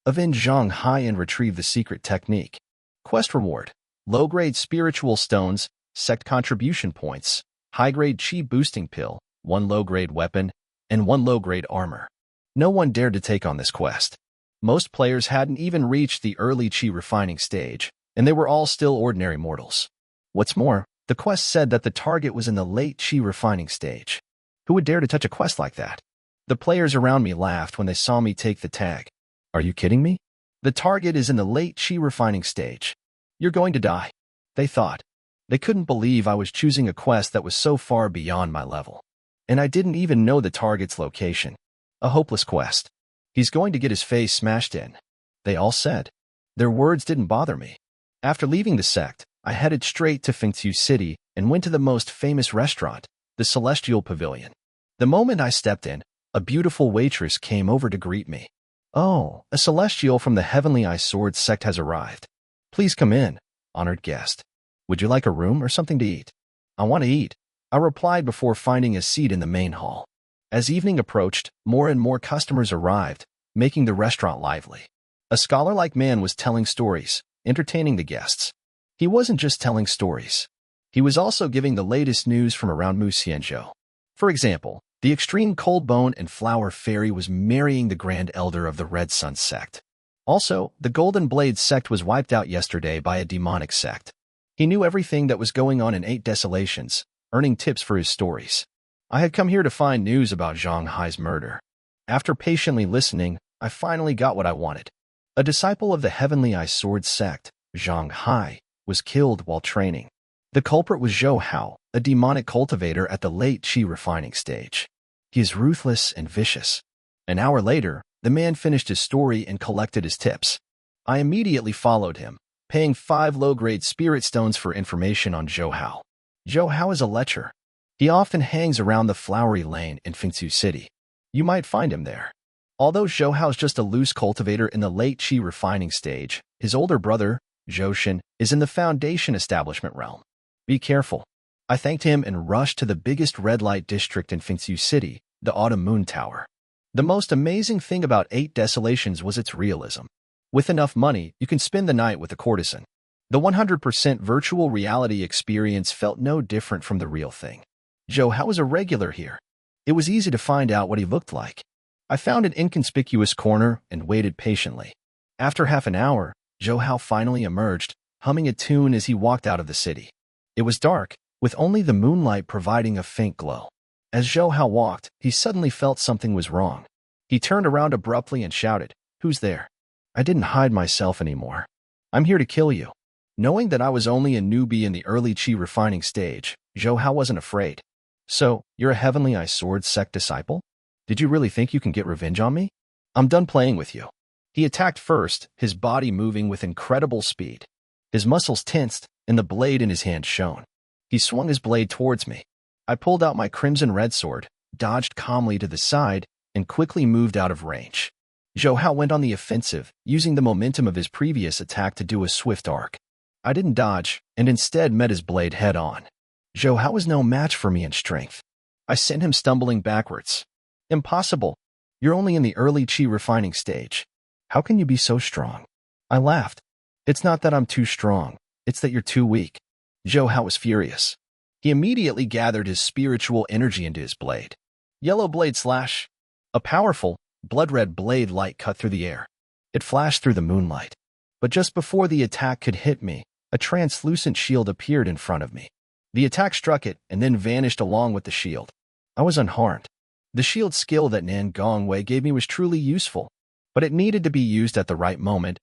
Avenge Zhang Hai and retrieve the secret technique. Quest reward. Low-grade spiritual stones, sect contribution points, high-grade chi boosting pill, 1 low-grade weapon, and 1 low-grade armor. No one dared to take on this quest. Most players hadn't even reached the early chi refining stage, and they were all still ordinary mortals. What's more, the quest said that the target was in the late chi refining stage. Who would dare to touch a quest like that? The players around me laughed when they saw me take the tag. Are you kidding me? The target is in the late chi refining stage. You're going to die, they thought. They couldn't believe I was choosing a quest that was so far beyond my level. And I didn't even know the target's location. A hopeless quest. He's going to get his face smashed in, they all said. Their words didn't bother me. After leaving the sect, I headed straight to Fengtu City and went to the most famous restaurant, the Celestial Pavilion. The moment I stepped in, a beautiful waitress came over to greet me. Oh, a celestial from the Heavenly Eye Sword sect has arrived. Please come in, honored guest. Would you like a room or something to eat? I want to eat, I replied before finding a seat in the main hall. As evening approached, more and more customers arrived, making the restaurant lively. A scholar-like man was telling stories, entertaining the guests. He wasn't just telling stories. He was also giving the latest news from around Musianzhou. For example, the extreme cold bone and flower fairy was marrying the grand elder of the Red Sun sect. Also, the Golden Blade sect was wiped out yesterday by a demonic sect. He knew everything that was going on in 8 Desolations, earning tips for his stories. I had come here to find news about Zhang Hai's murder. After patiently listening, I finally got what I wanted. A disciple of the Heavenly Eye Sword sect, Zhang Hai, was killed while training. The culprit was Zhou Hao, a demonic cultivator at the late chi refining stage. He is ruthless and vicious. An hour later, the man finished his story and collected his tips. I immediately followed him, paying 5 low-grade spirit stones for information on Zhou Hao. Zhou Hao is a lecher. He often hangs around the flowery lane in Fengtu City. You might find him there. Although Zhou Hao is just a loose cultivator in the late chi refining stage, his older brother, Zhou Shen, is in the foundation establishment realm. Be careful. I thanked him and rushed to the biggest red light district in Fengtu City, the Autumn Moon Tower. The most amazing thing about 8 Desolations was its realism. With enough money, you can spend the night with a courtesan. The 100% virtual reality experience felt no different from the real thing. Zhou Hao was a regular here. It was easy to find out what he looked like. I found an inconspicuous corner and waited patiently. After half an hour, Zhou Hao finally emerged, humming a tune as he walked out of the city. It was dark, with only the moonlight providing a faint glow. As Zhou Hao walked, he suddenly felt something was wrong. He turned around abruptly and shouted, "Who's there?" I didn't hide myself anymore. "I'm here to kill you." Knowing that I was only a newbie in the early chi refining stage, Zhou Hao wasn't afraid. "So, you're a Heavenly Eye Sword sect disciple? Did you really think you can get revenge on me? I'm done playing with you." He attacked first, his body moving with incredible speed. His muscles tensed, and the blade in his hand shone. He swung his blade towards me. I pulled out my crimson red sword, dodged calmly to the side, and quickly moved out of range. Zhou Hao went on the offensive, using the momentum of his previous attack to do a swift arc. I didn't dodge, and instead met his blade head-on. Zhou Hao was no match for me in strength. I sent him stumbling backwards. "Impossible. You're only in the early chi refining stage. How can you be so strong?" I laughed. "It's not that I'm too strong, it's that you're too weak." Zhou Hao was furious. He immediately gathered his spiritual energy into his blade. Yellow blade slash. A powerful, blood-red blade light cut through the air. It flashed through the moonlight. But just before the attack could hit me, a translucent shield appeared in front of me. The attack struck it and then vanished along with the shield. I was unharmed. The shield skill that Nan Gongwei gave me was truly useful, but it needed to be used at the right moment,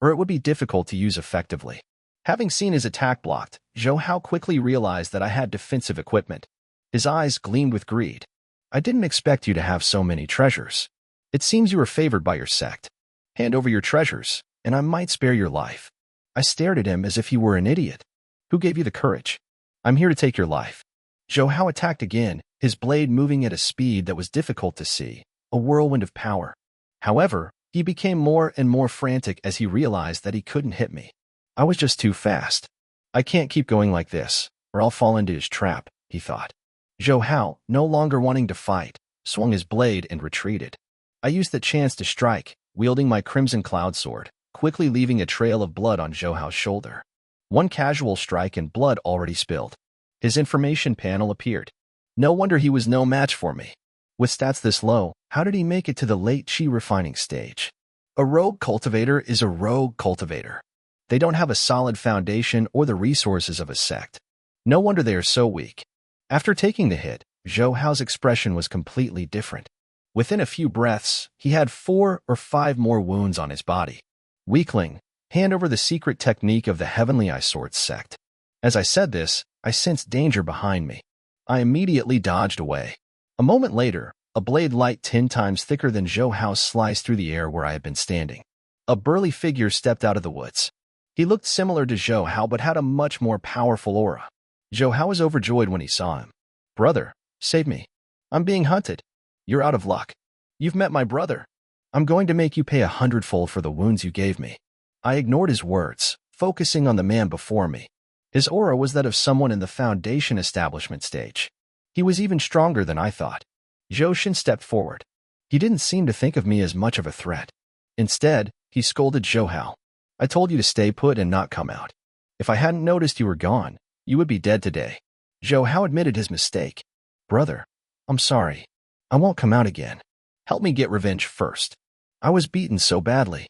or it would be difficult to use effectively. Having seen his attack blocked, Zhou Hao quickly realized that I had defensive equipment. His eyes gleamed with greed. "I didn't expect you to have so many treasures. It seems you are favored by your sect. Hand over your treasures, and I might spare your life." I stared at him as if he were an idiot. "Who gave you the courage?" "I'm here to take your life." Zhou Hao attacked again, his blade moving at a speed that was difficult to see, a whirlwind of power. However, he became more and more frantic as he realized that he couldn't hit me. I was just too fast. I can't keep going like this, or I'll fall into his trap, he thought. Zhou Hao, no longer wanting to fight, swung his blade and retreated. I used the chance to strike, wielding my crimson cloud sword, quickly leaving a trail of blood on Zhou Hao's shoulder. One casual strike and blood already spilled. His information panel appeared. No wonder he was no match for me. With stats this low, how did he make it to the late chi refining stage? A rogue cultivator is a rogue cultivator. They don't have a solid foundation or the resources of a sect. No wonder they are so weak. After taking the hit, Zhou Hao's expression was completely different. Within a few breaths, he had 4 or 5 more wounds on his body. Weakling, hand over the secret technique of the Heavenly Eye Sword sect. As I said this, I sensed danger behind me. I immediately dodged away. A moment later, a blade light 10 times thicker than Zhou Hao sliced through the air where I had been standing. A burly figure stepped out of the woods. He looked similar to Zhou Hao but had a much more powerful aura. Zhou Hao was overjoyed when he saw him. "Brother, save me. I'm being hunted. You're out of luck. You've met my brother. I'm going to make you pay 100-fold for the wounds you gave me." I ignored his words, focusing on the man before me. His aura was that of someone in the foundation establishment stage. He was even stronger than I thought. Zhou Shin stepped forward. He didn't seem to think of me as much of a threat. Instead, he scolded Zhou Hao. "I told you to stay put and not come out. If I hadn't noticed you were gone, you would be dead today." Zhou Hao admitted his mistake. "Brother, I'm sorry. I won't come out again. Help me get revenge first. I was beaten so badly."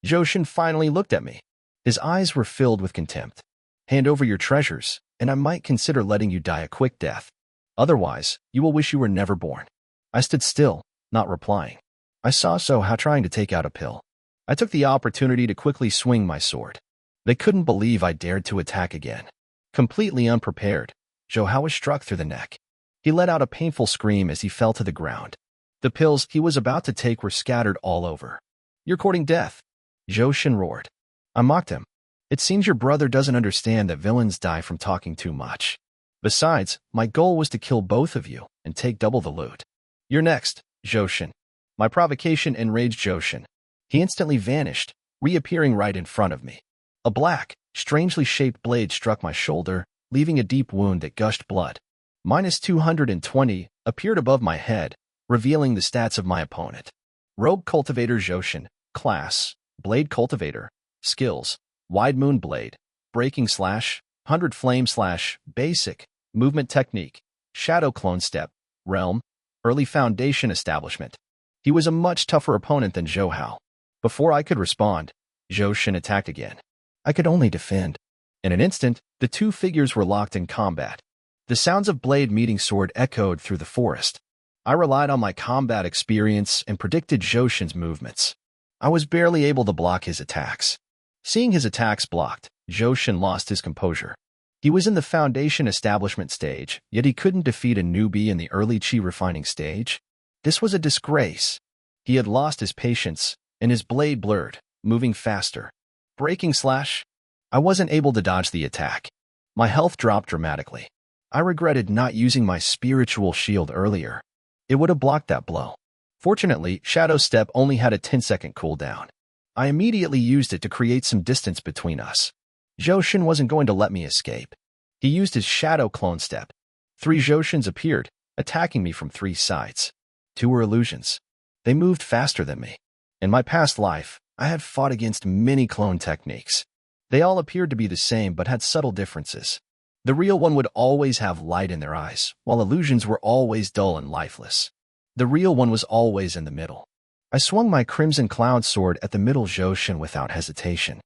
Zhou Shin finally looked at me. His eyes were filled with contempt. "Hand over your treasures, and I might consider letting you die a quick death. Otherwise, you will wish you were never born." I stood still, not replying. I saw Zhou Hao trying to take out a pill. I took the opportunity to quickly swing my sword. They couldn't believe I dared to attack again. Completely unprepared, Zhou Hao was struck through the neck. He let out a painful scream as he fell to the ground. The pills he was about to take were scattered all over. "You're courting death," Zhou Shin roared. I mocked him. "It seems your brother doesn't understand that villains die from talking too much. Besides, my goal was to kill both of you and take double the loot." "You're next, Zhou Shin." My provocation enraged Zhou Shin. He instantly vanished, reappearing right in front of me. A black, strangely shaped blade struck my shoulder, leaving a deep wound that gushed blood. -220 appeared above my head, revealing the stats of my opponent. Rogue Cultivator Zhou Shin, Class, Blade Cultivator, Skills, Wide Moon Blade, Breaking Slash, 100 Flame Slash, Basic, Movement Technique, Shadow Clone Step, Realm, Early Foundation Establishment. He was a much tougher opponent than Zhou Hao. Before I could respond, Zhou Shin attacked again. I could only defend. In an instant, the two figures were locked in combat. The sounds of blade meeting sword echoed through the forest. I relied on my combat experience and predicted Zhou Shin's movements. I was barely able to block his attacks. Seeing his attacks blocked, Zhou Shin lost his composure. He was in the foundation establishment stage, yet he couldn't defeat a newbie in the early chi refining stage. This was a disgrace. He had lost his patience, and his blade blurred, moving faster. Breaking Slash. I wasn't able to dodge the attack. My health dropped dramatically. I regretted not using my spiritual shield earlier. It would have blocked that blow. Fortunately, Shadow Step only had a 10-second cooldown. I immediately used it to create some distance between us. Zhou Shin wasn't going to let me escape. He used his Shadow Clone Step. 3 Zhou Shins appeared, attacking me from 3 sides. 2 were illusions. They moved faster than me. In my past life, I had fought against many clone techniques. They all appeared to be the same but had subtle differences. The real one would always have light in their eyes, while illusions were always dull and lifeless. The real one was always in the middle. I swung my Crimson Cloud Sword at the middle Zhou Shin without hesitation.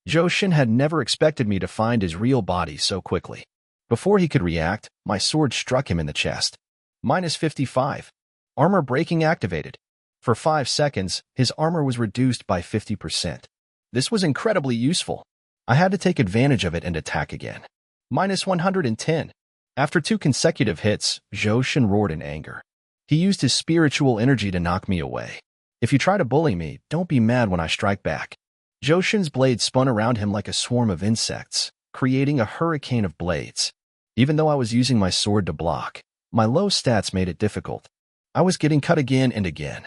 Zhou Shin had never expected me to find his real body so quickly. Before he could react, my sword struck him in the chest. -55. Armor breaking activated. For 5 seconds, his armor was reduced by 50%. This was incredibly useful. I had to take advantage of it and attack again. -110. After 2 consecutive hits, Zhou Shin roared in anger. He used his spiritual energy to knock me away. "If you try to bully me, don't be mad when I strike back." Zhou Shin's blade spun around him like a swarm of insects, creating a hurricane of blades. Even though I was using my sword to block, My low stats made it difficult. I was getting cut again and again.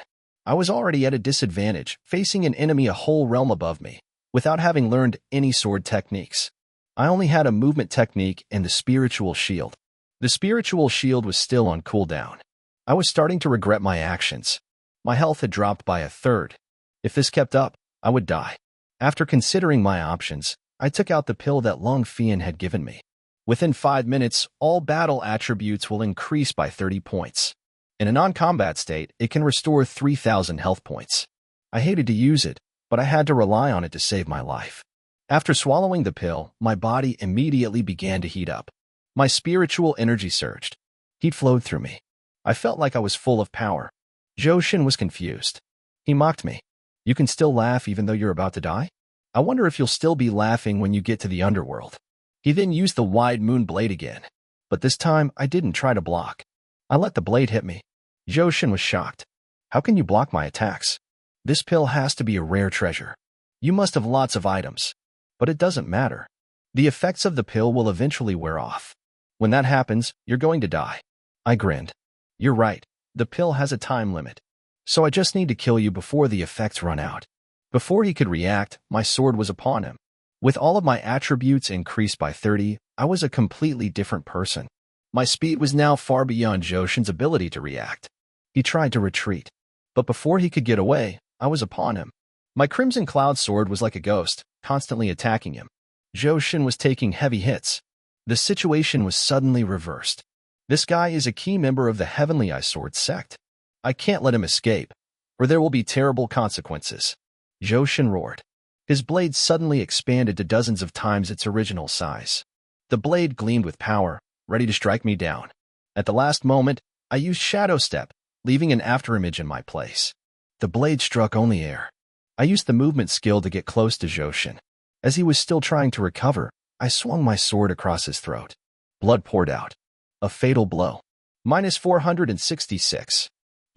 I was already at a disadvantage, facing an enemy a whole realm above me, without having learned any sword techniques. I only had a movement technique and the spiritual shield. The spiritual shield was still on cooldown. I was starting to regret my actions. My health had dropped by a third. If this kept up, I would die. After considering my options, I took out the pill that Long Fian had given me. Within 5 minutes, all battle attributes will increase by 30 points. In a non-combat state, it can restore 3,000 health points. I hated to use it, but I had to rely on it to save my life. After swallowing the pill, my body immediately began to heat up. My spiritual energy surged. Heat flowed through me. I felt like I was full of power. Joshin was confused. He mocked me. You can still laugh even though you're about to die? I wonder if you'll still be laughing when you get to the underworld. He then used the wide moon blade again. But this time, I didn't try to block. I let the blade hit me. Joshin was shocked. How can you block my attacks? This pill has to be a rare treasure. You must have lots of items. But it doesn't matter. The effects of the pill will eventually wear off. When that happens, you're going to die. I grinned. You're right. The pill has a time limit. So I just need to kill you before the effects run out. Before he could react, my sword was upon him. With all of my attributes increased by 30, I was a completely different person. My speed was now far beyond Joshin's ability to react. He tried to retreat. But before he could get away, I was upon him. My Crimson Cloud sword was like a ghost, constantly attacking him. Joshin was taking heavy hits. The situation was suddenly reversed. This guy is a key member of the Heavenly Eye Sword sect. I can't let him escape, or there will be terrible consequences. Joshin roared. His blade suddenly expanded to dozens of times its original size. The blade gleamed with power, ready to strike me down. At the last moment, I used Shadow Step, leaving an afterimage in my place. The blade struck only air. I used the movement skill to get close to Joshin. As he was still trying to recover, I swung my sword across his throat. Blood poured out. A fatal blow. Minus 466.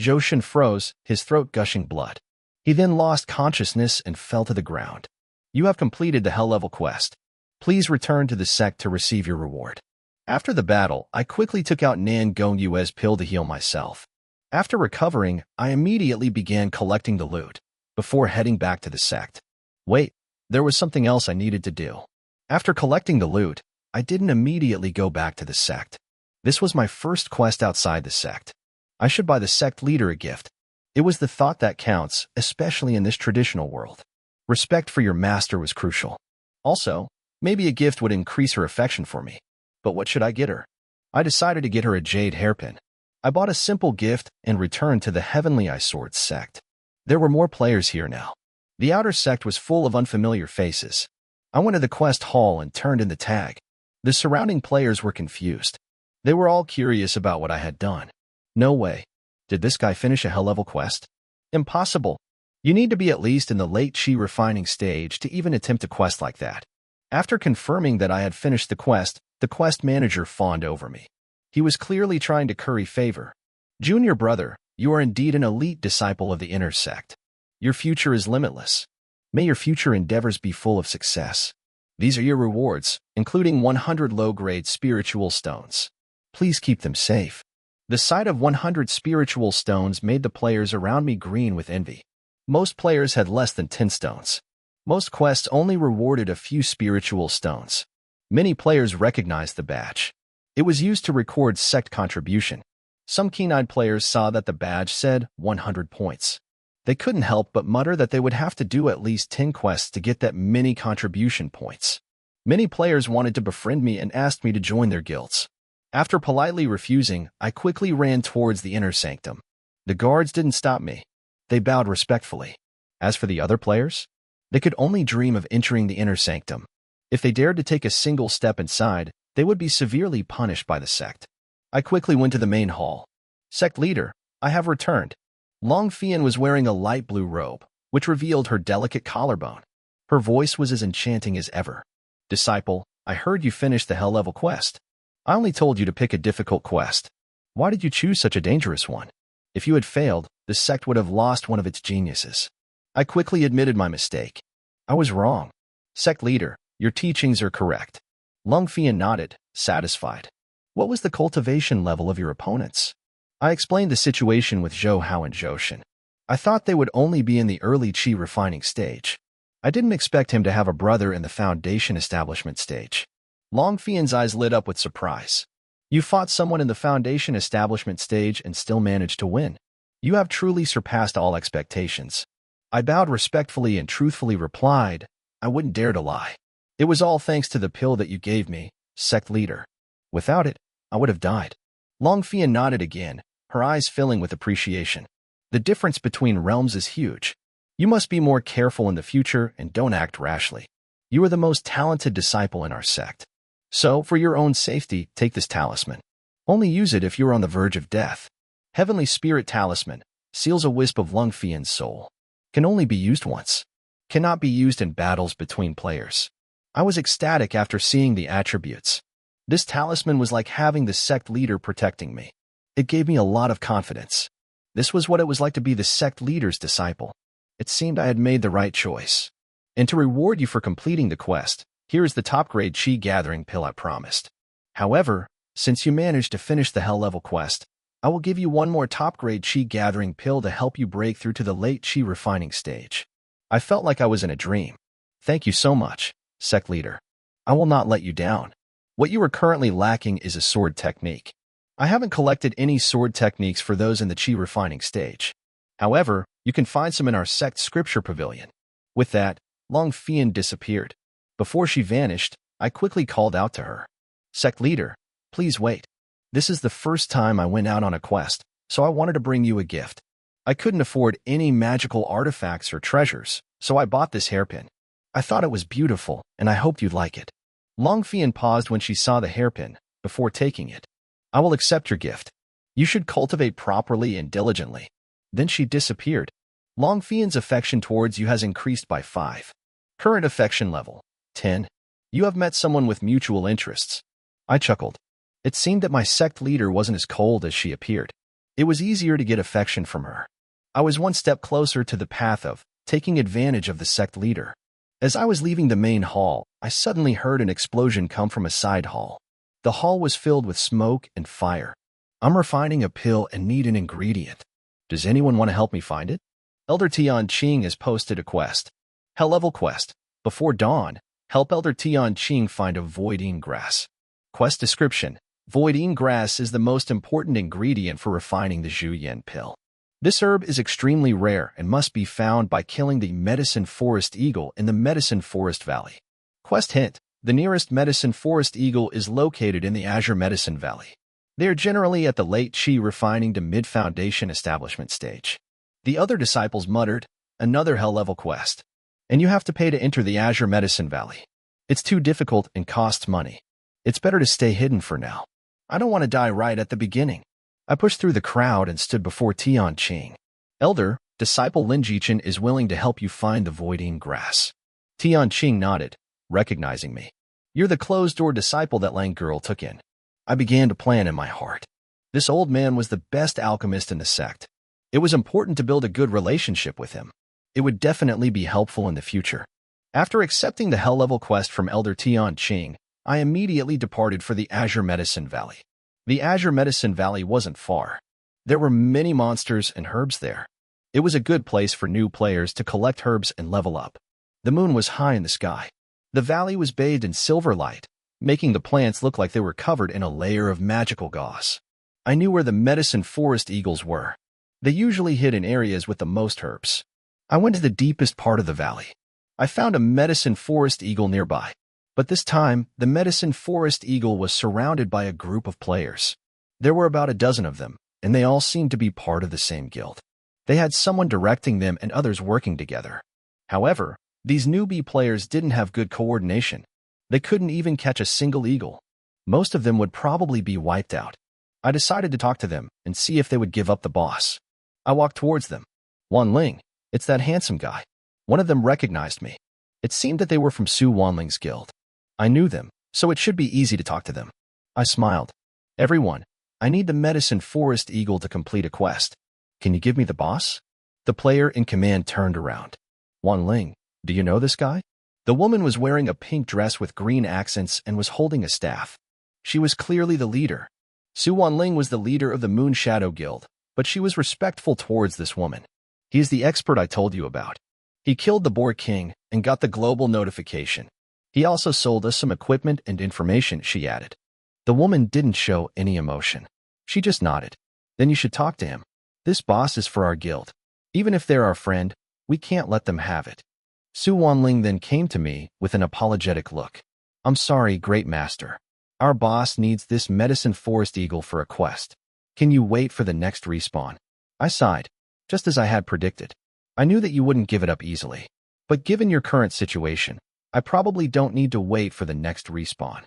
Joshin froze, his throat gushing blood. He then lost consciousness and fell to the ground. You have completed the Hell level quest. Please return to the sect to receive your reward. After the battle, I quickly took out Nan Gong Yue's pill to heal myself. After recovering, I immediately began collecting the loot, before heading back to the sect. Wait, there was something else I needed to do. After collecting the loot, I didn't immediately go back to the sect. This was my first quest outside the sect. I should buy the sect leader a gift. It was the thought that counts, especially in this traditional world. Respect for your master was crucial. Also, maybe a gift would increase her affection for me. But what should I get her? I decided to get her a jade hairpin. I bought a simple gift and returned to the Heavenly Eye Sword sect. There were more players here now. The outer sect was full of unfamiliar faces. I went to the quest hall and turned in the tag. The surrounding players were confused. They were all curious about what I had done. No way. Did this guy finish a Hell level quest? Impossible. You need to be at least in the late chi refining stage to even attempt a quest like that. After confirming that I had finished the quest manager fawned over me. He was clearly trying to curry favor. Junior brother, you are indeed an elite disciple of the inner sect. Your future is limitless. May your future endeavors be full of success. These are your rewards, including 100 low-grade spiritual stones. Please keep them safe. The sight of 100 spiritual stones made the players around me green with envy. Most players had less than 10 stones. Most quests only rewarded a few spiritual stones. Many players recognized the badge. It was used to record sect contribution. Some keen-eyed players saw that the badge said 100 points. They couldn't help but mutter that they would have to do at least 10 quests to get that many contribution points. Many players wanted to befriend me and asked me to join their guilds. After politely refusing, I quickly ran towards the inner sanctum. The guards didn't stop me. They bowed respectfully. As for the other players, they could only dream of entering the inner sanctum. If they dared to take a single step inside, they would be severely punished by the sect. I quickly went to the main hall. Sect leader, I have returned. Long Fian was wearing a light blue robe, which revealed her delicate collarbone. Her voice was as enchanting as ever. Disciple, I heard you finished the Hell level quest. I only told you to pick a difficult quest. Why did you choose such a dangerous one? If you had failed, the sect would have lost one of its geniuses. I quickly admitted my mistake. I was wrong. Sect leader, your teachings are correct. Long Fian nodded, satisfied. What was the cultivation level of your opponents? I explained the situation with Zhou Hao and Zhou Shen. I thought they would only be in the early qi refining stage. I didn't expect him to have a brother in the foundation establishment stage. Long Fian's eyes lit up with surprise. You fought someone in the foundation establishment stage and still managed to win. You have truly surpassed all expectations. I bowed respectfully and truthfully replied, I wouldn't dare to lie. It was all thanks to the pill that you gave me, sect leader. Without it, I would have died. Long Fian nodded again, her eyes filling with appreciation. The difference between realms is huge. You must be more careful in the future and don't act rashly. You are the most talented disciple in our sect. So, for your own safety, take this talisman. Only use it if you are on the verge of death. Heavenly Spirit Talisman seals a wisp of Long Fian's soul. Can only be used once. Cannot be used in battles between players. I was ecstatic after seeing the attributes. This talisman was like having the sect leader protecting me. It gave me a lot of confidence. This was what it was like to be the sect leader's disciple. It seemed I had made the right choice. And to reward you for completing the quest, here is the top-grade Qi gathering pill I promised. However, since you managed to finish the Hell level quest, I will give you one more top-grade Qi gathering pill to help you break through to the late Qi refining stage. I felt like I was in a dream. Thank you so much, sect leader. I will not let you down. What you are currently lacking is a sword technique. I haven't collected any sword techniques for those in the Qi refining stage. However, you can find some in our sect scripture pavilion. With that, Long Fian disappeared. Before she vanished, I quickly called out to her. Sect leader, please wait. This is the first time I went out on a quest, so I wanted to bring you a gift. I couldn't afford any magical artifacts or treasures, so I bought this hairpin. I thought it was beautiful, and I hoped you'd like it. Long Fian paused when she saw the hairpin, before taking it. I will accept your gift. You should cultivate properly and diligently. Then she disappeared. Long Fian's affection towards you has increased by 5. Current affection level, 10. You have met someone with mutual interests. I chuckled. It seemed that my sect leader wasn't as cold as she appeared. It was easier to get affection from her. I was one step closer to the path of taking advantage of the sect leader. As I was leaving the main hall, I suddenly heard an explosion come from a side hall. The hall was filled with smoke and fire. I'm refining a pill and need an ingredient. Does anyone want to help me find it? Elder Tian Qing has posted a quest. Hell level quest. Before dawn, help Elder Tian Qing find a voidine grass. Quest description. Voidine grass is the most important ingredient for refining the Zhuyan pill. This herb is extremely rare and must be found by killing the Medicine Forest Eagle in the Medicine Forest Valley. Quest hint. The nearest Medicine Forest Eagle is located in the Azure Medicine Valley. They are generally at the late Qi refining to mid-foundation establishment stage. The other disciples muttered, another hell-level quest. And you have to pay to enter the Azure Medicine Valley. It's too difficult and costs money. It's better to stay hidden for now. I don't want to die right at the beginning. I pushed through the crowd and stood before Tian Qing. Elder, disciple Lin Jichen is willing to help you find the voidine grass. Tian Qing nodded, recognizing me. You're the closed-door disciple that Lang girl took in. I began to plan in my heart. This old man was the best alchemist in the sect. It was important to build a good relationship with him. It would definitely be helpful in the future. After accepting the hell-level quest from Elder Tian Qing, I immediately departed for the Azure Medicine Valley. The Azure Medicine Valley wasn't far. There were many monsters and herbs there. It was a good place for new players to collect herbs and level up. The moon was high in the sky. The valley was bathed in silver light, making the plants look like they were covered in a layer of magical gauze. I knew where the Medicine Forest Eagles were. They usually hid in areas with the most herbs. I went to the deepest part of the valley. I found a Medicine Forest Eagle nearby. But this time, the Medicine Forest Eagle was surrounded by a group of players. There were about a dozen of them, and they all seemed to be part of the same guild. They had someone directing them and others working together. However, these newbie players didn't have good coordination. They couldn't even catch a single eagle. Most of them would probably be wiped out. I decided to talk to them and see if they would give up the boss. I walked towards them. Wanling, it's that handsome guy. One of them recognized me. It seemed that they were from Su Wanling's guild. I knew them, so it should be easy to talk to them. I smiled. Everyone, I need the Medicine Forest Eagle to complete a quest. Can you give me the boss? The player in command turned around. Wanling, do you know this guy? The woman was wearing a pink dress with green accents and was holding a staff. She was clearly the leader. Su Wanling was the leader of the Moon Shadow Guild, but she was respectful towards this woman. He is the expert I told you about. He killed the Boar King and got the global notification. He also sold us some equipment and information, she added. The woman didn't show any emotion. She just nodded. Then you should talk to him. This boss is for our guild. Even if they're our friend, we can't let them have it. Su Wanling then came to me with an apologetic look. I'm sorry, Great Master. Our boss needs this medicine forest eagle for a quest. Can you wait for the next respawn? I sighed, just as I had predicted. I knew that you wouldn't give it up easily. But given your current situation, I probably don't need to wait for the next respawn.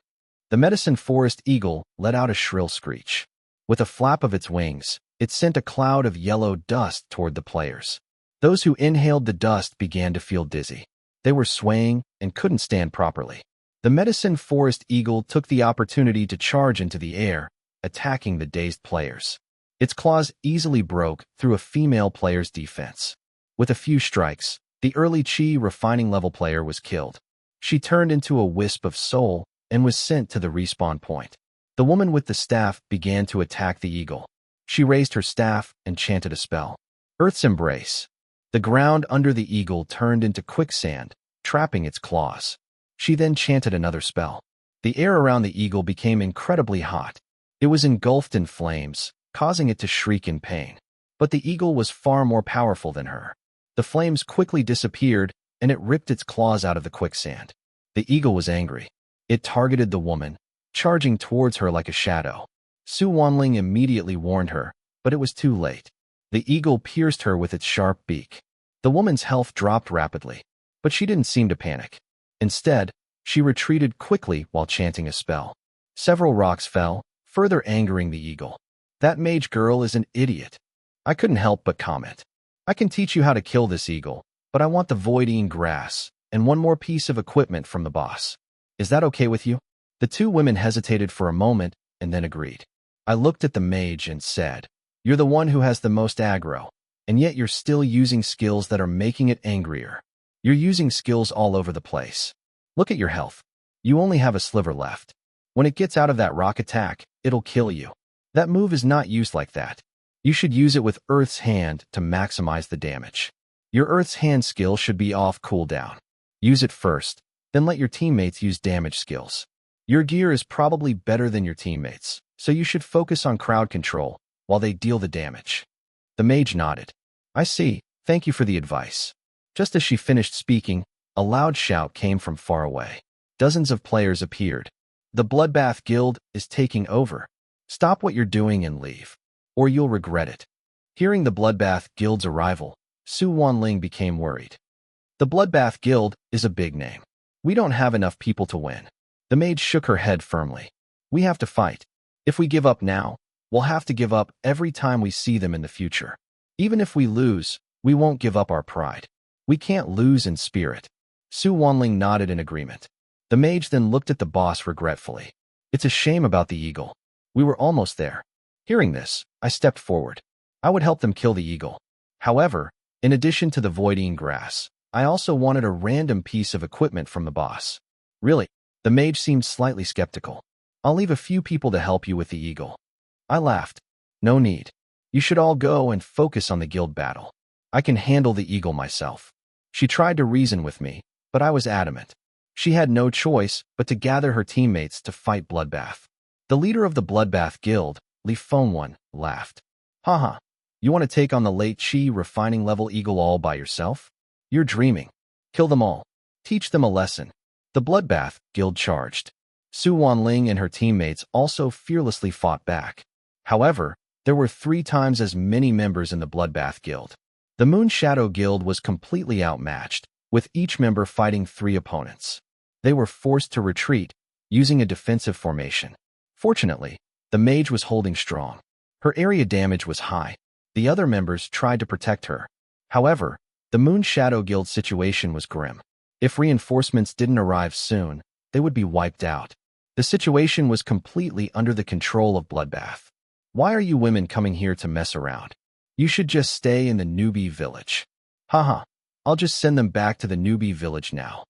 The medicine forest eagle let out a shrill screech. With a flap of its wings, it sent a cloud of yellow dust toward the players. Those who inhaled the dust began to feel dizzy. They were swaying and couldn't stand properly. The medicine forest eagle took the opportunity to charge into the air, attacking the dazed players. Its claws easily broke through a female player's defense. With a few strikes, the early chi refining level player was killed. She turned into a wisp of soul and was sent to the respawn point. The woman with the staff began to attack the eagle. She raised her staff and chanted a spell. Earth's Embrace. The ground under the eagle turned into quicksand, trapping its claws. She then chanted another spell. The air around the eagle became incredibly hot. It was engulfed in flames, causing it to shriek in pain. But the eagle was far more powerful than her. The flames quickly disappeared, and it ripped its claws out of the quicksand. The eagle was angry. It targeted the woman, charging towards her like a shadow. Su Wanling immediately warned her, but it was too late. The eagle pierced her with its sharp beak. The woman's health dropped rapidly, but she didn't seem to panic. Instead, she retreated quickly while chanting a spell. Several rocks fell, further angering the eagle. That mage girl is an idiot. I couldn't help but comment. I can teach you how to kill this eagle, but I want the void-eating grass and one more piece of equipment from the boss. Is that okay with you? The two women hesitated for a moment and then agreed. I looked at the mage and said, You're the one who has the most aggro, and yet you're still using skills that are making it angrier. You're using skills all over the place. Look at your health. You only have a sliver left. When it gets out of that rock attack, it'll kill you. That move is not used like that. You should use it with Earth's Hand to maximize the damage. Your Earth's Hand skill should be off cooldown. Use it first, then let your teammates use damage skills. Your gear is probably better than your teammates, so you should focus on crowd control while they deal the damage. The mage nodded. I see, thank you for the advice. Just as she finished speaking, a loud shout came from far away. Dozens of players appeared. The Bloodbath Guild is taking over. Stop what you're doing and leave, or you'll regret it. Hearing the Bloodbath Guild's arrival, Su Wanling became worried. The Bloodbath Guild is a big name. We don't have enough people to win. The mage shook her head firmly. We have to fight. If we give up now, we'll have to give up every time we see them in the future. Even if we lose, we won't give up our pride. We can't lose in spirit. Su Wanling nodded in agreement. The mage then looked at the boss regretfully. It's a shame about the eagle. We were almost there. Hearing this, I stepped forward. I would help them kill the eagle. However, in addition to the void-eating grass, I also wanted a random piece of equipment from the boss. Really? The mage seemed slightly skeptical. I'll leave a few people to help you with the eagle. I laughed. No need. You should all go and focus on the guild battle. I can handle the eagle myself. She tried to reason with me, but I was adamant. She had no choice but to gather her teammates to fight Bloodbath. The leader of the Bloodbath Guild, Li Fengwan, laughed. Haha, you want to take on the late chi refining level eagle all by yourself? You're dreaming. Kill them all. Teach them a lesson. The Bloodbath Guild charged. Su Wanling and her teammates also fearlessly fought back. However, there were 3 times as many members in the Bloodbath Guild. The Moon Shadow Guild was completely outmatched, with each member fighting 3 opponents. They were forced to retreat, using a defensive formation. Fortunately, the mage was holding strong. Her area damage was high. The other members tried to protect her. However, the Moon Shadow Guild situation was grim. If reinforcements didn't arrive soon, they would be wiped out. The situation was completely under the control of Bloodbath. Why are you women coming here to mess around? You should just stay in the newbie village. Haha, I'll just send them back to the newbie village now.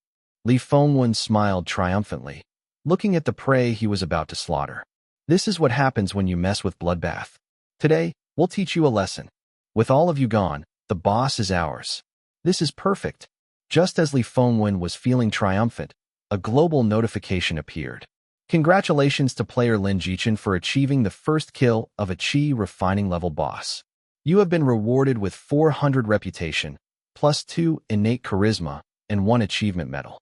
Li Fengwan smiled triumphantly. looking at the prey he was about to slaughter. This is what happens when you mess with Bloodbath. Today, we'll teach you a lesson. With all of you gone, the boss is ours. This is perfect. Just as Li Fengwen was feeling triumphant, a global notification appeared. Congratulations to player Lin Jichen for achieving the first kill of a Qi refining level boss. You have been rewarded with 400 reputation, plus 2 innate charisma, and 1 achievement medal.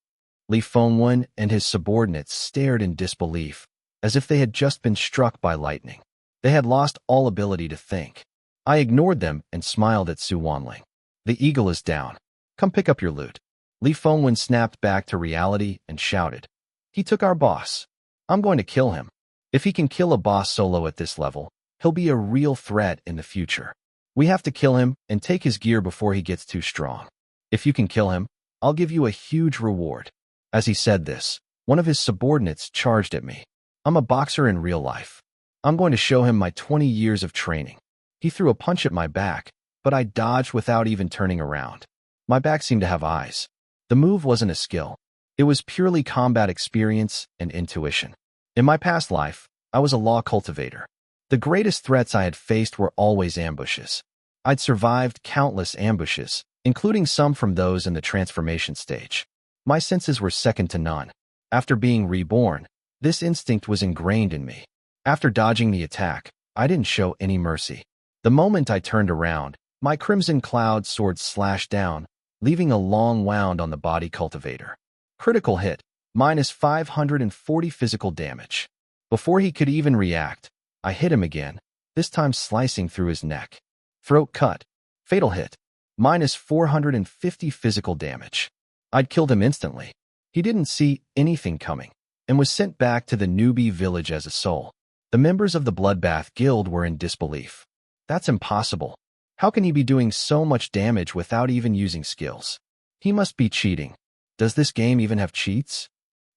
Li Fengwen and his subordinates stared in disbelief, as if they had just been struck by lightning. They had lost all ability to think. I ignored them and smiled at Su Wanling. The eagle is down. Come pick up your loot. Li Fengwen snapped back to reality and shouted. He took our boss. I'm going to kill him. If he can kill a boss solo at this level, he'll be a real threat in the future. We have to kill him and take his gear before he gets too strong. If you can kill him, I'll give you a huge reward. As he said this, one of his subordinates charged at me. I'm a boxer in real life. I'm going to show him my 20 years of training. He threw a punch at my back, but I dodged without even turning around. My back seemed to have eyes. The move wasn't a skill. It was purely combat experience and intuition. In my past life, I was a law cultivator. The greatest threats I had faced were always ambushes. I'd survived countless ambushes, including some from those in the transformation stage. My senses were second to none. After being reborn, this instinct was ingrained in me. After dodging the attack, I didn't show any mercy. The moment I turned around, my crimson cloud sword slashed down, leaving a long wound on the body cultivator. Critical hit, minus 540 physical damage. Before he could even react, I hit him again, this time slicing through his neck. Throat cut. Fatal hit, minus 450 physical damage. I'd killed him instantly. He didn't see anything coming, and was sent back to the newbie village as a soul. The members of the Bloodbath Guild were in disbelief. That's impossible. How can he be doing so much damage without even using skills? He must be cheating. Does this game even have cheats?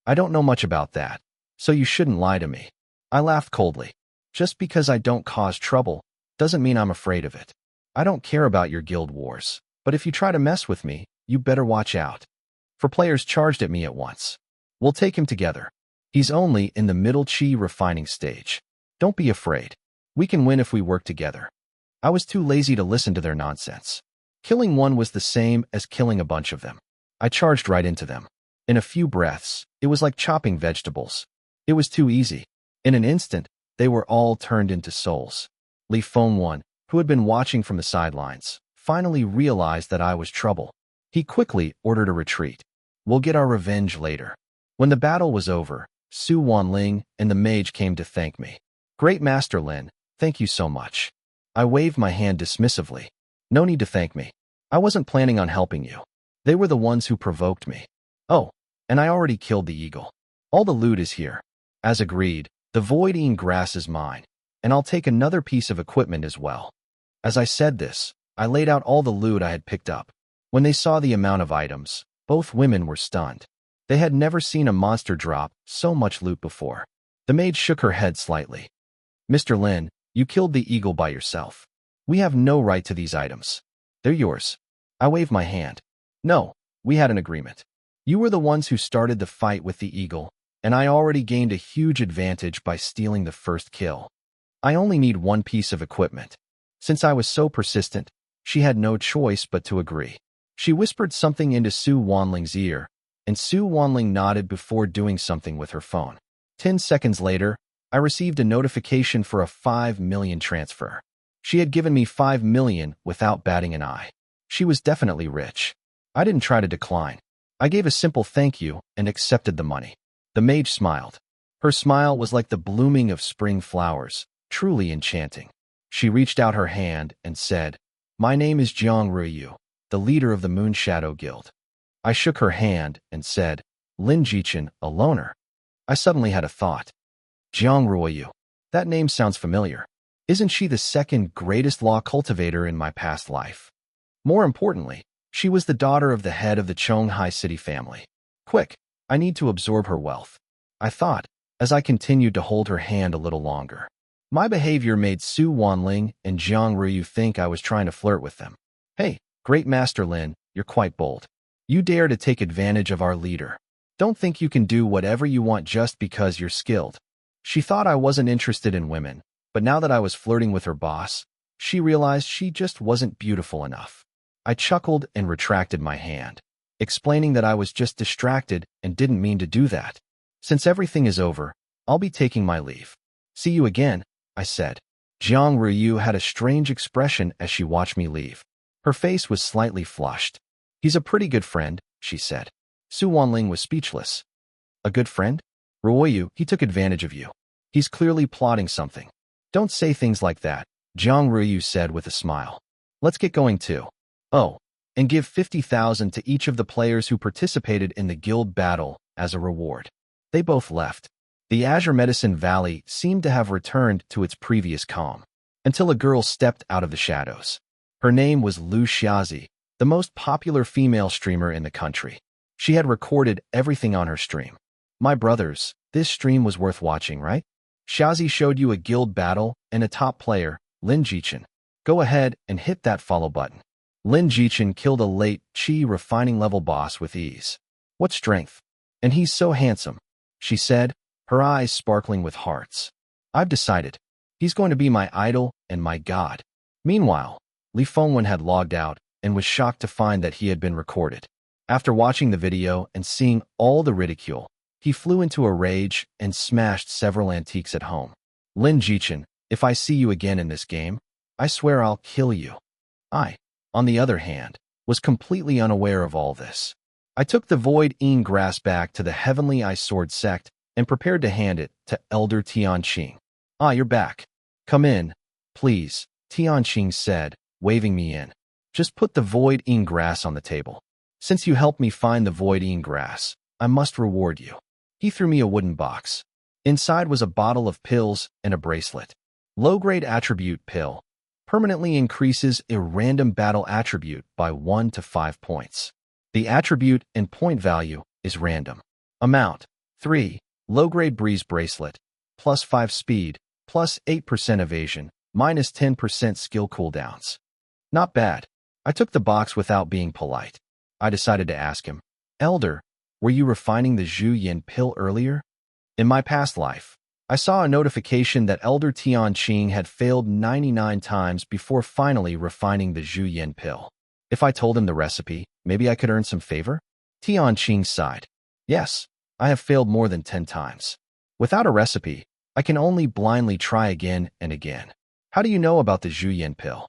I don't know much about that, so you shouldn't lie to me. I laughed coldly. Just because I don't cause trouble doesn't mean I'm afraid of it. I don't care about your guild wars, but if you try to mess with me, you better watch out. For players charged at me at once. We'll take him together. He's only in the middle Qi refining stage. Don't be afraid. We can win if we work together. I was too lazy to listen to their nonsense. Killing one was the same as killing a bunch of them. I charged right into them. In a few breaths, it was like chopping vegetables. It was too easy. In an instant, they were all turned into souls. Li Fengwen, who had been watching from the sidelines, finally realized that I was trouble. He quickly ordered a retreat. We'll get our revenge later. When the battle was over, Su Wanling and the mage came to thank me. Great Master Lin, thank you so much. I waved my hand dismissively. No need to thank me. I wasn't planning on helping you. They were the ones who provoked me. Oh, and I already killed the eagle. All the loot is here. As agreed, the void-eating grass is mine, and I'll take another piece of equipment as well. As I said this, I laid out all the loot I had picked up. When they saw the amount of items, both women were stunned. They had never seen a monster drop so much loot before. The maid shook her head slightly. Mr. Lin, you killed the eagle by yourself. We have no right to these items. They're yours. I waved my hand. No, we had an agreement. You were the ones who started the fight with the eagle, and I already gained a huge advantage by stealing the first kill. I only need one piece of equipment. Since I was so persistent, she had no choice but to agree. She whispered something into Su Wanling's ear, and Su Wanling nodded before doing something with her phone. 10 seconds later, I received a notification for a 5 million transfer. She had given me 5 million without batting an eye. She was definitely rich. I didn't try to decline. I gave a simple thank you and accepted the money. The mage smiled. Her smile was like the blooming of spring flowers, truly enchanting. She reached out her hand and said, My name is Jiang Ruiyu, the leader of the Moonshadow Guild. I shook her hand and said, Lin Jichen, a loner. I suddenly had a thought. Jiang Ruiyu. That name sounds familiar. Isn't she the second greatest law cultivator in my past life? More importantly, she was the daughter of the head of the Chonghai City family. Quick, I need to absorb her wealth, I thought, as I continued to hold her hand a little longer. My behavior made Su Wanling and Jiang Ruiyu think I was trying to flirt with them. Hey, Great Master Lin, you're quite bold. You dare to take advantage of our leader. Don't think you can do whatever you want just because you're skilled. She thought I wasn't interested in women, but now that I was flirting with her boss, she realized she just wasn't beautiful enough. I chuckled and retracted my hand, explaining that I was just distracted and didn't mean to do that. Since everything is over, I'll be taking my leave. See you again, I said. Jiang Ruyu had a strange expression as she watched me leave. Her face was slightly flushed. He's a pretty good friend, she said. Su Wanling was speechless. A good friend? Ruoyu, he took advantage of you. He's clearly plotting something. Don't say things like that, Jiang Ruyu said with a smile. Let's get going too. Oh, and give 50,000 to each of the players who participated in the guild battle as a reward. They both left. The Azure Medicine Valley seemed to have returned to its previous calm, until a girl stepped out of the shadows. Her name was Lu Xiazi, the most popular female streamer in the country. She had recorded everything on her stream. My brothers, this stream was worth watching, right? Xiazi showed you a guild battle and a top player, Lin Jichen. Go ahead and hit that follow button. Lin Jichen killed a late Qi refining level boss with ease. What strength! And he's so handsome, she said, her eyes sparkling with hearts. I've decided. He's going to be my idol and my god. Meanwhile, Li Fengwen had logged out and was shocked to find that he had been recorded. After watching the video and seeing all the ridicule, he flew into a rage and smashed several antiques at home. Lin Jichen, if I see you again in this game, I swear I'll kill you. I, on the other hand, was completely unaware of all this. I took the Void Yin Grass back to the Heavenly Ice Sword sect and prepared to hand it to Elder Tianqing. Ah, you're back. Come in, please, Tianqing said, waving me in. Just put the Void Yin Grass on the table. Since you helped me find the Void Yin Grass, I must reward you. He threw me a wooden box. Inside was a bottle of pills and a bracelet. Low-grade attribute pill. Permanently increases a random battle attribute by 1 to 5 points. The attribute and point value is random. Amount, 3. Low-grade breeze bracelet. Plus 5 speed, plus 8% evasion, minus 10% skill cooldowns. Not bad. I took the box without being polite. I decided to ask him, Elder, were you refining the Zhu Yin pill earlier? In my past life, I saw a notification that Elder Tianqing had failed 99 times before finally refining the Zhu Yin pill. If I told him the recipe, maybe I could earn some favor? Tianqing sighed. Yes, I have failed more than 10 times. Without a recipe, I can only blindly try again and again. How do you know about the Zhu Yin pill?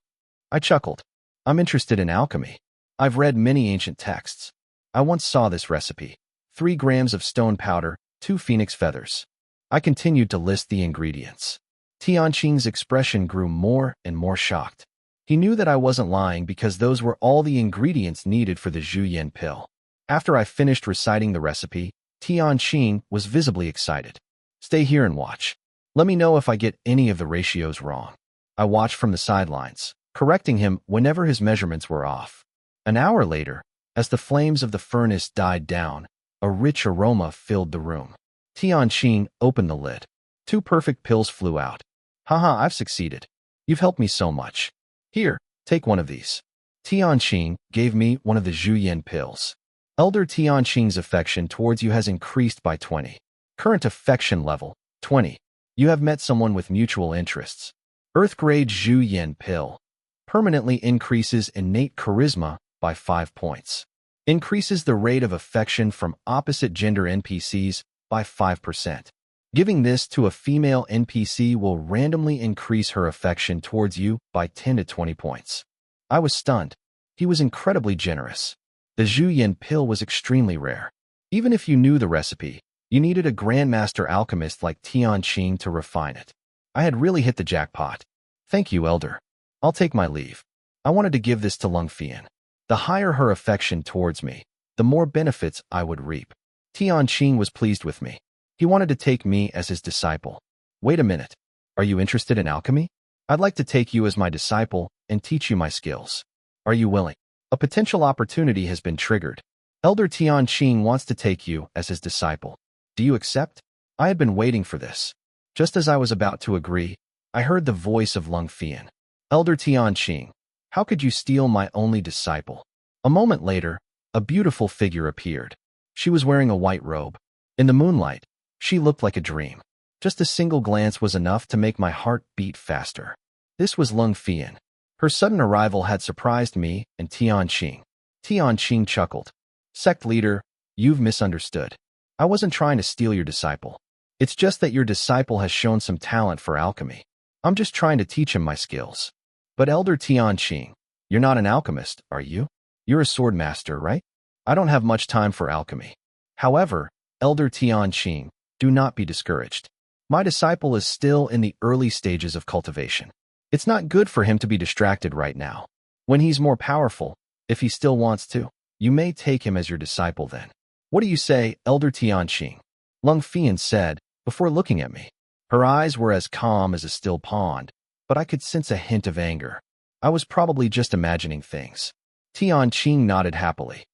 I chuckled. I'm interested in alchemy. I've read many ancient texts. I once saw this recipe. 3 grams of stone powder, 2 phoenix feathers. I continued to list the ingredients. Tianqing's expression grew more and more shocked. He knew that I wasn't lying because those were all the ingredients needed for the Zhu Yin pill. After I finished reciting the recipe, Tianqing was visibly excited. Stay here and watch. Let me know if I get any of the ratios wrong. I watched from the sidelines, correcting him whenever his measurements were off. An hour later, as the flames of the furnace died down, a rich aroma filled the room. Tianqing opened the lid. 2 perfect pills flew out. Haha, I've succeeded. You've helped me so much. Here, take one of these. Tianqing gave me one of the Zhu Yin pills. Elder Tianqing's affection towards you has increased by 20. Current affection level, 20. You have met someone with mutual interests. Earth-grade Zhu Yin pill. Permanently increases innate charisma by 5 points. Increases the rate of affection from opposite gender NPCs by 5%. Giving this to a female NPC will randomly increase her affection towards you by 10 to 20 points. I was stunned. He was incredibly generous. The Zhu Yin pill was extremely rare. Even if you knew the recipe, you needed a grandmaster alchemist like Tianqing to refine it. I had really hit the jackpot. Thank you, Elder. I'll take my leave. I wanted to give this to Lung Fian. The higher her affection towards me, the more benefits I would reap. Tianqing was pleased with me. He wanted to take me as his disciple. Wait a minute. Are you interested in alchemy? I'd like to take you as my disciple and teach you my skills. Are you willing? A potential opportunity has been triggered. Elder Tianqing wants to take you as his disciple. Do you accept? I had been waiting for this. Just as I was about to agree, I heard the voice of Lung Fian. Elder Tianqing, how could you steal my only disciple? A moment later, a beautiful figure appeared. She was wearing a white robe. In the moonlight, she looked like a dream. Just a single glance was enough to make my heart beat faster. This was Lung Fian. Her sudden arrival had surprised me and Tianqing. Tianqing chuckled. Sect leader, you've misunderstood. I wasn't trying to steal your disciple. It's just that your disciple has shown some talent for alchemy. I'm just trying to teach him my skills. But Elder Tianqing, you're not an alchemist, are you? You're a sword master, right? I don't have much time for alchemy. However, Elder Tianqing, do not be discouraged. My disciple is still in the early stages of cultivation. It's not good for him to be distracted right now. When he's more powerful, if he still wants to, you may take him as your disciple then. What do you say, Elder Tianqing? Lung Fian said, before looking at me. Her eyes were as calm as a still pond, but I could sense a hint of anger. I was probably just imagining things. Tianqing nodded happily.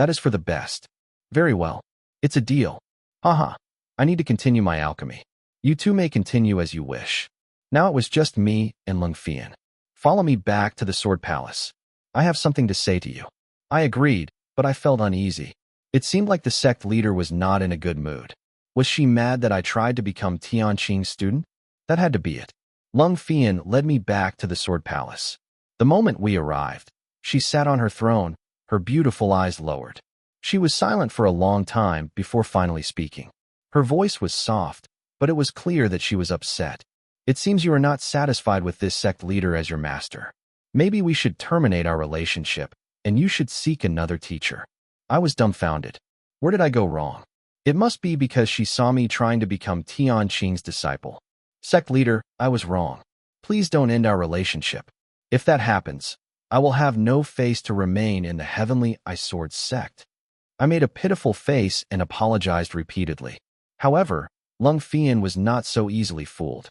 That is for the best. Very well. It's a deal. Haha. I need to continue my alchemy. You two may continue as you wish. Now it was just me and Lung Fian. Follow me back to the Sword Palace. I have something to say to you. I agreed, but I felt uneasy. It seemed like the sect leader was not in a good mood. Was she mad that I tried to become Tianqing's student? That had to be it. Lung Fian led me back to the Sword Palace. The moment we arrived, she sat on her throne, her beautiful eyes lowered. She was silent for a long time before finally speaking. Her voice was soft, but it was clear that she was upset. It seems you are not satisfied with this sect leader as your master. Maybe we should terminate our relationship, and you should seek another teacher. I was dumbfounded. Where did I go wrong? It must be because she saw me trying to become Tianqing's disciple. Sect leader, I was wrong. Please don't end our relationship. If that happens, I will have no face to remain in the Heavenly Sword sect. I made a pitiful face and apologized repeatedly. However, Lung Fian was not so easily fooled.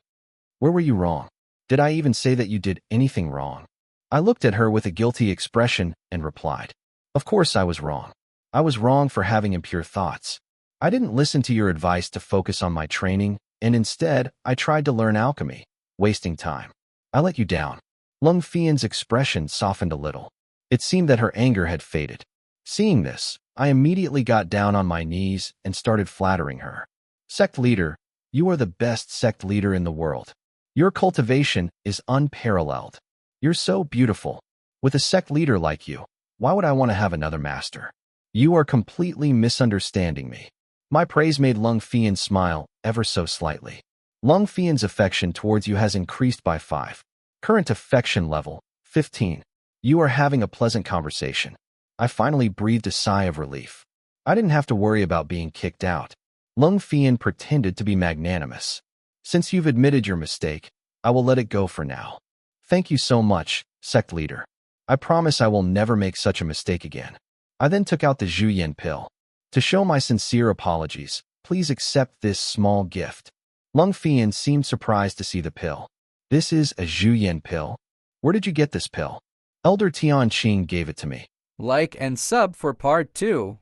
Where were you wrong? Did I even say that you did anything wrong? I looked at her with a guilty expression and replied, of course I was wrong. I was wrong for having impure thoughts. I didn't listen to your advice to focus on my training, and instead, I tried to learn alchemy, wasting time. I let you down. Lung Fian's expression softened a little. It seemed that her anger had faded. Seeing this, I immediately got down on my knees and started flattering her. Sect leader, you are the best sect leader in the world. Your cultivation is unparalleled. You're so beautiful. With a sect leader like you, why would I want to have another master? You are completely misunderstanding me. My praise made Lung Fian smile ever so slightly. Lung Fian's affection towards you has increased by 5. Current affection level, 15. You are having a pleasant conversation. I finally breathed a sigh of relief. I didn't have to worry about being kicked out. Lung Fian pretended to be magnanimous. Since you've admitted your mistake, I will let it go for now. Thank you so much, sect leader. I promise I will never make such a mistake again. I then took out the Zhuyan pill. To show my sincere apologies, please accept this small gift. Lung Fian seemed surprised to see the pill. This is a Zhuyan pill? Where did you get this pill? Elder Tianqing gave it to me. Like and sub for part 2.